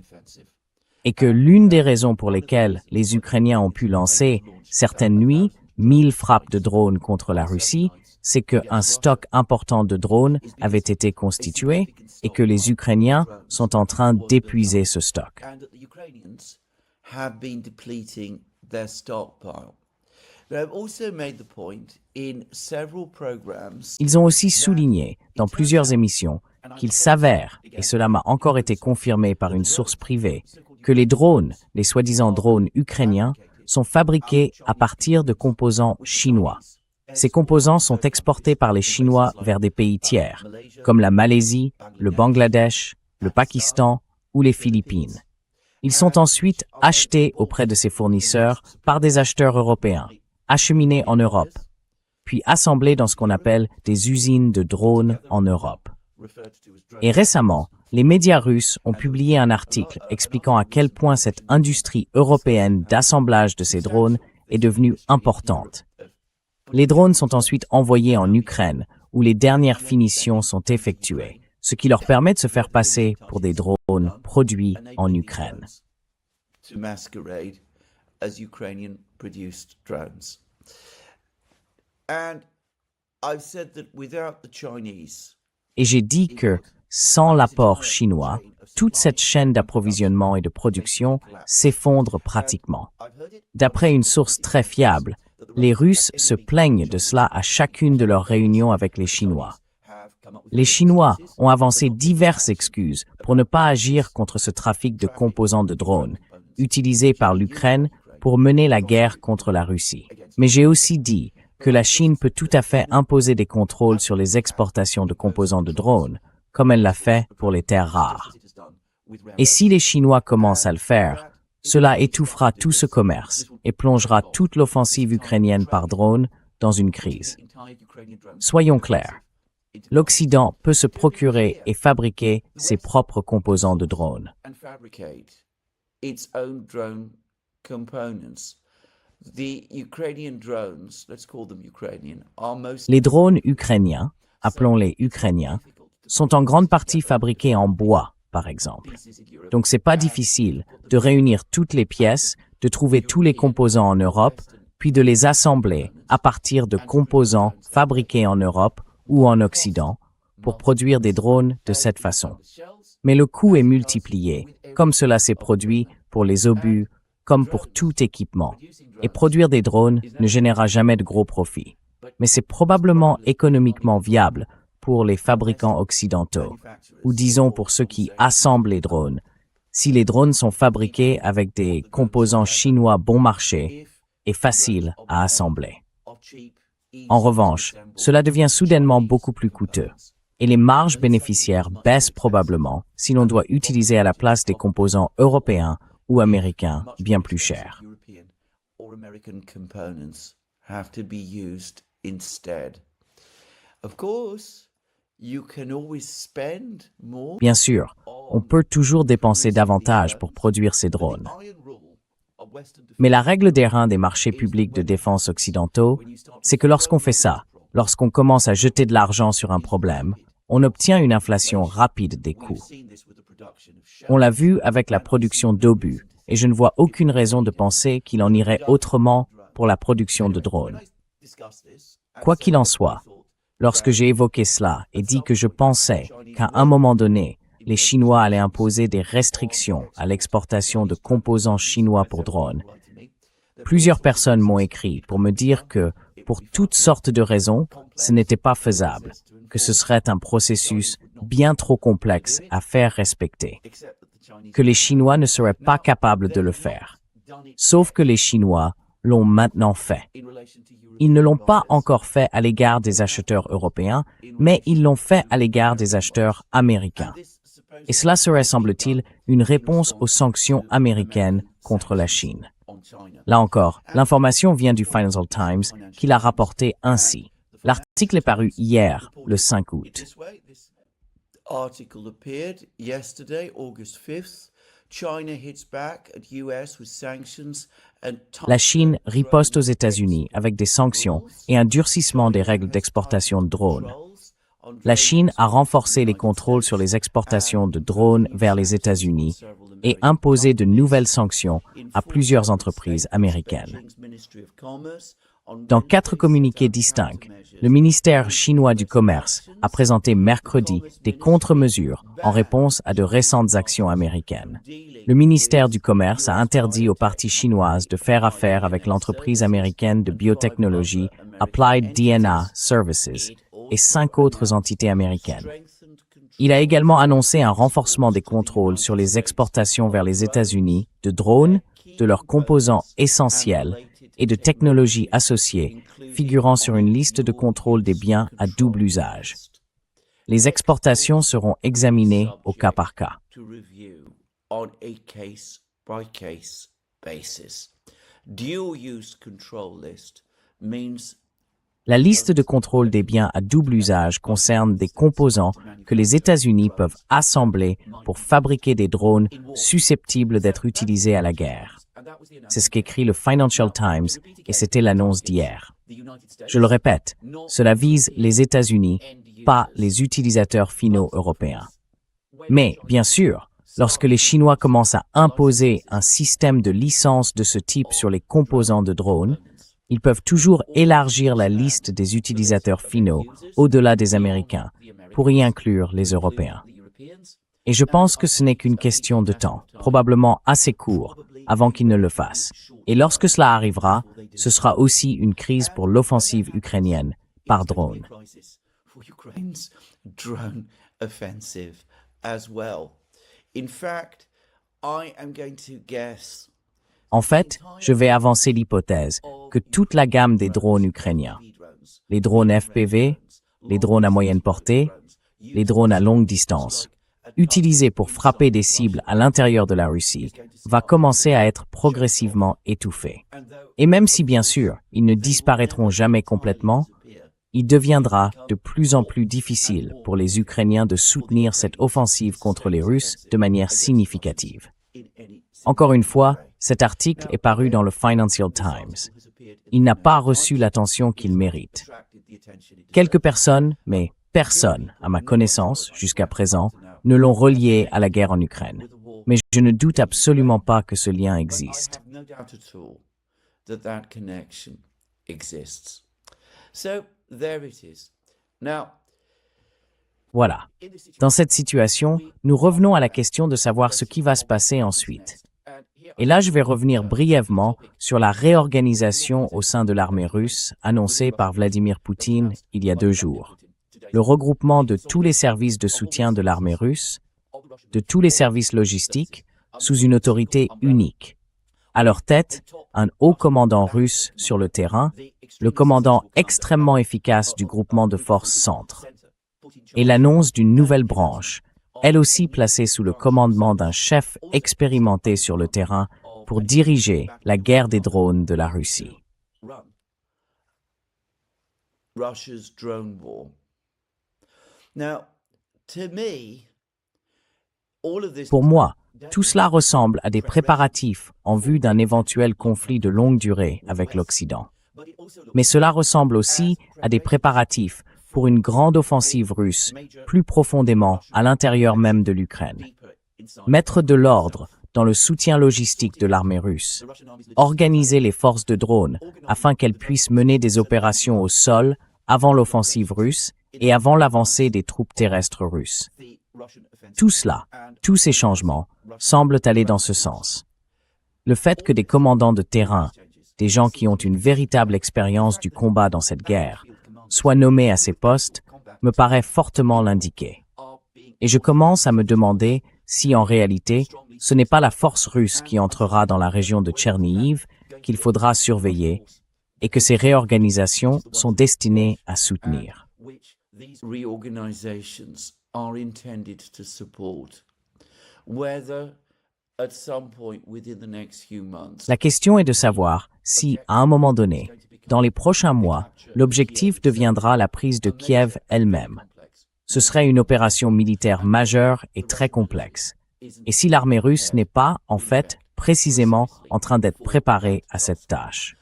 Et que l'une des raisons pour lesquelles les Ukrainiens ont pu lancer certaines nuits 1000 frappes de drones contre la Russie, c'est qu'un stock important de drones avait été constitué et que les Ukrainiens sont en train d'épuiser ce stock. Ils ont aussi souligné dans plusieurs émissions qu'il s'avère, et cela m'a encore été confirmé par une source privée, que les drones, les soi-disant drones ukrainiens, sont fabriqués à partir de composants chinois. Ces composants sont exportés par les Chinois vers des pays tiers, comme la Malaisie, le Bangladesh, le Pakistan ou les Philippines. Ils sont ensuite achetés auprès de ces fournisseurs par des acheteurs européens, acheminés en Europe, puis assemblés dans ce qu'on appelle des usines de drones en Europe. Et récemment, les médias russes ont publié un article expliquant à quel point cette industrie européenne d'assemblage de ces drones est devenue importante. Les drones sont ensuite envoyés en Ukraine, où les dernières finitions sont effectuées, ce qui leur permet de se faire passer pour des drones produits en Ukraine. To masquerade as Ukrainian-produced drones. And I've said that without the Chinese, Et j'ai dit que, sans l'apport chinois, toute cette chaîne d'approvisionnement et de production s'effondre pratiquement. D'après une source très fiable, les Russes se plaignent de cela à chacune de leurs réunions avec les Chinois. Les Chinois ont avancé diverses excuses pour ne pas agir contre ce trafic de composants de drones, utilisé par l'Ukraine pour mener la guerre contre la Russie. Mais j'ai aussi dit que la Chine peut tout à fait imposer des contrôles sur les exportations de composants de drones, comme elle l'a fait pour les terres rares. Et si les Chinois commencent à le faire, cela étouffera tout ce commerce et plongera toute l'offensive ukrainienne par drone dans une crise. Soyons clairs, l'Occident peut se procurer et fabriquer ses propres composants de drones. and fabricate its own drone components. The Ukrainian drones, let's call them Ukrainian, are most Les drones ukrainiens, appelons-les ukrainiens, sont en grande partie fabriqués en bois, par exemple. Donc c'est pas difficile de réunir toutes les pièces, de trouver tous les composants en Europe, puis de les assembler à partir de composants fabriqués en Europe ou en Occident pour produire des drones de cette façon. Mais le coût est multiplié, comme cela s'est produit pour les obus, comme pour tout équipement. Et produire des drones ne générera jamais de gros profits. Mais c'est probablement économiquement viable pour les fabricants occidentaux, ou disons pour ceux qui assemblent les drones. Si les drones sont fabriqués avec des composants chinois bon marché et faciles à assembler. En revanche, cela devient soudainement beaucoup plus coûteux, et les marges bénéficiaires baissent probablement si l'on doit utiliser à la place des composants européens ou américains bien plus chers. European or American components have to be used instead. Of course, you can always spend more. Bien sûr, on peut toujours dépenser davantage pour produire ces drones. Mais la règle des reins des marchés publics de défense occidentaux, c'est que lorsqu'on fait ça, lorsqu'on commence à jeter de l'argent sur un problème, on obtient une inflation rapide des coûts. On l'a vu avec la production d'obus, et je ne vois aucune raison de penser qu'il en irait autrement pour la production de drones. Quoi qu'il en soit, lorsque j'ai évoqué cela et dit que je pensais qu'à un moment donné, les Chinois allaient imposer des restrictions à l'exportation de composants chinois pour drones, plusieurs personnes m'ont écrit pour me dire que, pour toutes sortes de raisons, ce n'était pas faisable, que ce serait un processus bien trop complexe à faire respecter, que les Chinois ne seraient pas capables de le faire. Sauf que les Chinois l'ont maintenant fait. Ils ne l'ont pas encore fait à l'égard des acheteurs européens, mais ils l'ont fait à l'égard des acheteurs américains. Et cela serait, semble-t-il, une réponse aux sanctions américaines contre la Chine. Là encore, l'information vient du Financial Times qui l'a rapporté ainsi. L'article est paru hier, le 5 août. Article appeared yesterday, August 5th. China hits back at US with sanctions and La Chine riposte aux États-Unis avec des sanctions et un durcissement des règles d'exportation de drones. La Chine a renforcé les contrôles sur les exportations de drones vers les États-Unis et imposé de nouvelles sanctions à plusieurs entreprises américaines. Dans 4 communiqués distincts, le ministère chinois du Commerce a présenté mercredi des contre-mesures en réponse à de récentes actions américaines. Le ministère du Commerce a interdit aux parties chinoises de faire affaire avec l'entreprise américaine de biotechnologie Applied DNA Services et 5 autres entités américaines. Il a également annoncé un renforcement des contrôles sur les exportations vers les États-Unis de drones, de leurs composants essentiels et de technologies associées, figurant sur une liste de contrôle des biens à double usage. Les exportations seront examinées au cas par cas. On a case-by-case basis. Dual-use control list means La liste de contrôle des biens à double usage concerne des composants que les États-Unis peuvent assembler pour fabriquer des drones susceptibles d'être utilisés à la guerre. C'est ce qu'écrit le Financial Times et c'était l'annonce d'hier. Je le répète, cela vise les États-Unis, pas les utilisateurs finaux européens. Mais, bien sûr, lorsque les Chinois commencent à imposer un système de licence de ce type sur les composants de drones, ils peuvent toujours élargir la liste des utilisateurs finaux au-delà des Américains pour y inclure les Européens. Et je pense que ce n'est qu'une question de temps, probablement assez court, avant qu'ils ne le fassent. Et lorsque cela arrivera, ce sera aussi une crise pour l'offensive ukrainienne par drone. Ukraine's drone offensive as well. In fact, I am going to guess En fait, je vais avancer l'hypothèse que toute la gamme des drones ukrainiens, les drones FPV, les drones à moyenne portée, les drones à longue distance, utilisés pour frapper des cibles à l'intérieur de la Russie, va commencer à être progressivement étouffée. Et même si, bien sûr, ils ne disparaîtront jamais complètement, il deviendra de plus en plus difficile pour les Ukrainiens de soutenir cette offensive contre les Russes de manière significative. Encore une fois, cet article est paru dans le Financial Times. Il n'a pas reçu l'attention qu'il mérite. Quelques personnes, mais personne, à ma connaissance, jusqu'à présent, ne l'ont relié à la guerre en Ukraine. Mais je ne doute absolument pas que ce lien existe. Voilà. Dans cette situation, nous revenons à la question de savoir ce qui va se passer ensuite. Et là, je vais revenir brièvement sur la réorganisation au sein de l'armée russe annoncée par Vladimir Poutine il y a 2 jours. Le regroupement de tous les services de soutien de l'armée russe, de tous les services logistiques, sous une autorité unique. À leur tête, un haut commandant russe sur le terrain, le commandant extrêmement efficace du groupement de forces centre. Et l'annonce d'une nouvelle branche, elle aussi placée sous le commandement d'un chef expérimenté sur le terrain pour diriger la guerre des drones de la Russie. Russia's drone war. Now, to me, all of this Pour moi, tout cela ressemble à des préparatifs en vue d'un éventuel conflit de longue durée avec l'Occident. Mais cela ressemble aussi à des préparatifs pour une grande offensive russe plus profondément à l'intérieur même de l'Ukraine. Mettre de l'ordre dans le soutien logistique de l'armée russe, organiser les forces de drones afin qu'elles puissent mener des opérations au sol avant l'offensive russe et avant l'avancée des troupes terrestres russes. Tout cela, tous ces changements, semblent aller dans ce sens. Le fait que des commandants de terrain, des gens qui ont une véritable expérience du combat dans cette guerre, soient nommés à ces postes, me paraît fortement l'indiquer. Et je commence à me demander si, en réalité, ce n'est pas la force russe qui entrera dans la région de Tchernihiv qu'il faudra surveiller et que ces réorganisations sont destinées à soutenir. La question est de savoir si, à un moment donné, dans les prochains mois, l'objectif deviendra la prise de Kiev elle-même. Ce serait une opération militaire majeure et très complexe. Et si l'armée russe n'est pas, en fait, précisément en train d'être préparée à cette tâche.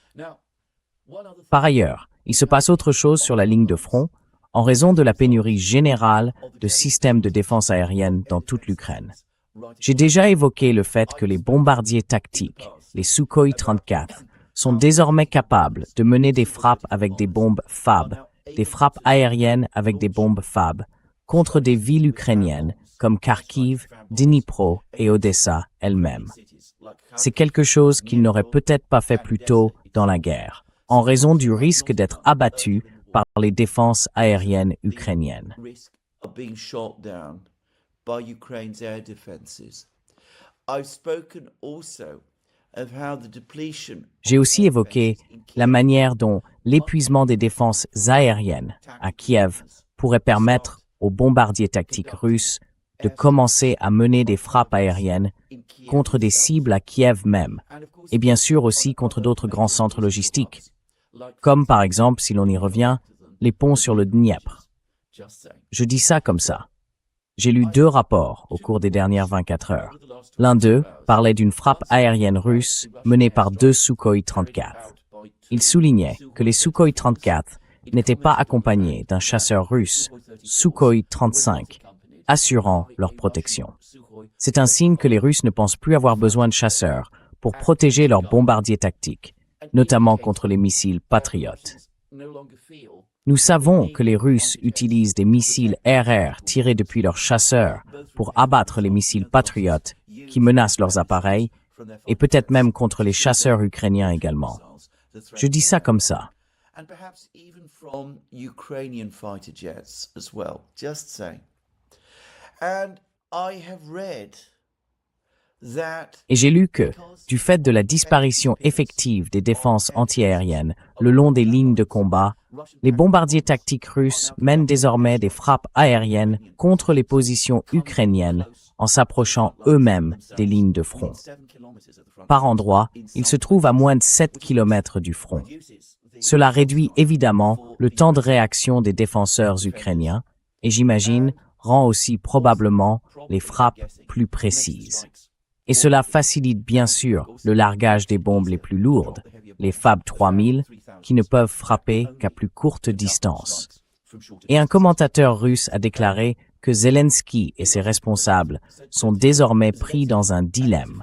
Par ailleurs, il se passe autre chose sur la ligne de front, en raison de la pénurie générale de systèmes de défense aérienne dans toute l'Ukraine. J'ai déjà évoqué le fait que les bombardiers tactiques, les Sukhoi 34, sont désormais capables de mener des frappes avec des bombes FAB, des frappes aériennes avec des bombes FAB, contre des villes ukrainiennes comme Kharkiv, Dnipro et Odessa elles-mêmes. C'est quelque chose qu'ils n'auraient peut-être pas fait plus tôt dans la guerre, en raison du risque d'être abattus par les défenses aériennes ukrainiennes. J'ai aussi évoqué la manière dont l'épuisement des défenses aériennes à Kiev pourrait permettre aux bombardiers tactiques russes de commencer à mener des frappes aériennes contre des cibles à Kiev même, et bien sûr aussi contre d'autres grands centres logistiques. comme par exemple, si l'on y revient, les ponts sur le Dniepr. Je dis ça comme ça. J'ai lu 2 rapports au cours des dernières 24 heures. L'un d'eux parlait d'une frappe aérienne russe menée par 2 Sukhoi 34. Il soulignait que les Sukhoi 34 n'étaient pas accompagnés d'un chasseur russe, Sukhoi 35, assurant leur protection. C'est un signe que les Russes ne pensent plus avoir besoin de chasseurs pour protéger leurs bombardiers tactiques, notamment contre les missiles Patriot. Nous savons que les Russes utilisent des missiles RR tirés depuis leurs chasseurs pour abattre les missiles Patriot qui menacent leurs appareils et peut-être même contre les chasseurs ukrainiens également. Je dis ça comme ça. And perhaps even from Ukrainian fighter jets as well. Just saying. And I have read that Et j'ai lu que, du fait de la disparition effective des défenses antiaériennes le long des lignes de combat, les bombardiers tactiques russes mènent désormais des frappes aériennes contre les positions ukrainiennes en s'approchant eux-mêmes des lignes de front. Par endroits, ils se trouvent à moins de 7 km du front. Cela réduit évidemment le temps de réaction des défenseurs ukrainiens et j'imagine rend aussi probablement les frappes plus précises. Et cela facilite bien sûr le largage des bombes les plus lourdes, les Fab 3000, qui ne peuvent frapper qu'à plus courte distance. Et un commentateur russe a déclaré que Zelensky et ses responsables sont désormais pris dans un dilemme.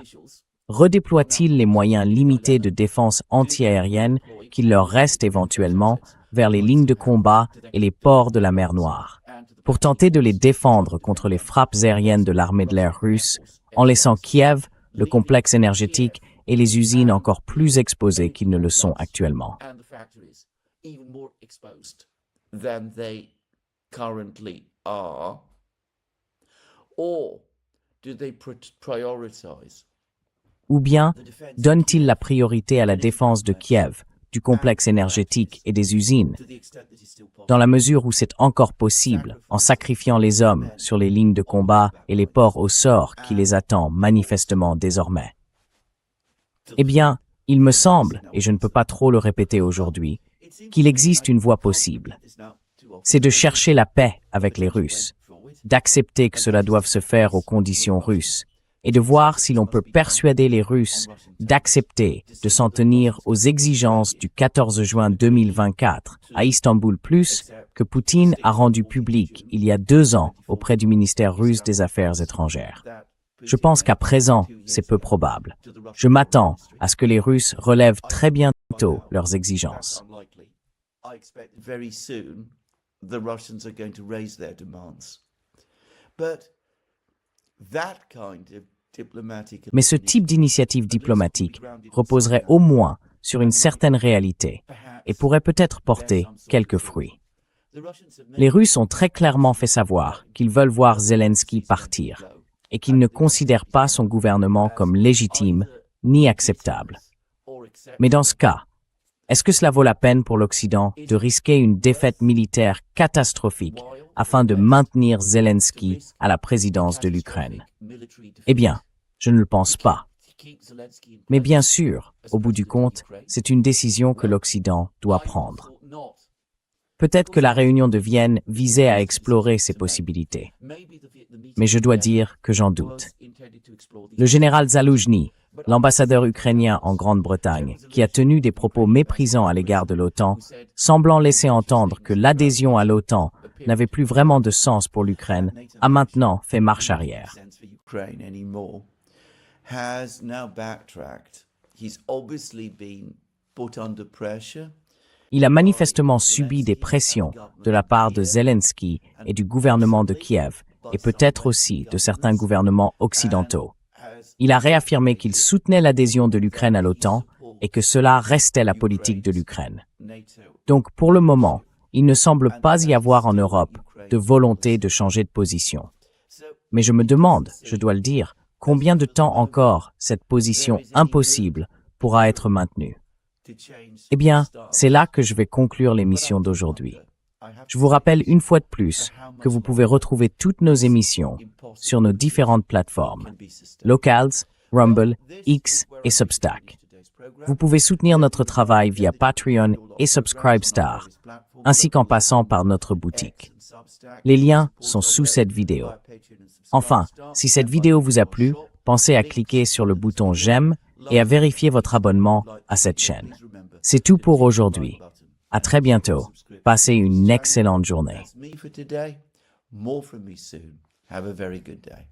Redéploie-t-il les moyens limités de défense antiaérienne qu'il leur reste éventuellement vers les lignes de combat et les ports de la mer Noire, pour tenter de les défendre contre les frappes aériennes de l'armée de l'air russe, en laissant Kiev, le complexe énergétique et les usines encore plus exposés qu'ils ne le sont actuellement? Ou bien, donne-t-il la priorité à la défense de Kiev, du complexe énergétique et des usines, dans la mesure où c'est encore possible, en sacrifiant les hommes sur les lignes de combat et les ports au sort qui les attend manifestement désormais? Eh bien, il me semble, et je ne peux pas trop le répéter aujourd'hui, qu'il existe une voie possible. C'est de chercher la paix avec les Russes, d'accepter que cela doive se faire aux conditions russes, et de voir si l'on peut persuader les Russes d'accepter de s'en tenir aux exigences du 14 juin 2024 à Istanbul Plus que Poutine a rendu public il y a 2 ans auprès du ministère russe des Affaires étrangères. Je pense qu'à présent, c'est peu probable. Je m'attends à ce que les Russes relèvent très bientôt leurs exigences. Mais ce type d'initiative diplomatique reposerait au moins sur une certaine réalité et pourrait peut-être porter quelques fruits. Les Russes ont très clairement fait savoir qu'ils veulent voir Zelensky partir et qu'ils ne considèrent pas son gouvernement comme légitime ni acceptable. Mais dans ce cas, est-ce que cela vaut la peine pour l'Occident de risquer une défaite militaire catastrophique afin de maintenir Zelensky à la présidence de l'Ukraine? Eh bien, je ne le pense pas. Mais bien sûr, au bout du compte, c'est une décision que l'Occident doit prendre. Peut-être que la réunion de Vienne visait à explorer ces possibilités. Mais je dois dire que j'en doute. Le général Zaloujny, l'ambassadeur ukrainien en Grande-Bretagne, qui a tenu des propos méprisants à l'égard de l'OTAN, semblant laisser entendre que l'adhésion à l'OTAN n'avait plus vraiment de sens pour l'Ukraine, a maintenant fait marche arrière. Il a manifestement subi des pressions de la part de Zelensky et du gouvernement de Kiev, et peut-être aussi de certains gouvernements occidentaux. Il a réaffirmé qu'il soutenait l'adhésion de l'Ukraine à l'OTAN et que cela restait la politique de l'Ukraine. Donc, pour le moment, il ne semble pas y avoir en Europe de volonté de changer de position. Mais je me demande, je dois le dire, combien de temps encore cette position impossible pourra être maintenue? Eh bien, c'est là que je vais conclure l'émission d'aujourd'hui. Je vous rappelle une fois de plus que vous pouvez retrouver toutes nos émissions sur nos différentes plateformes, Locals, Rumble, X et Substack. Vous pouvez soutenir notre travail via Patreon et Subscribestar, ainsi qu'en passant par notre boutique. Les liens sont sous cette vidéo. Enfin, si cette vidéo vous a plu, pensez à cliquer sur le bouton j'aime et à vérifier votre abonnement à cette chaîne. C'est tout pour aujourd'hui. À très bientôt. Passez une excellente journée. That's me for today. More from me soon. Have a very good day.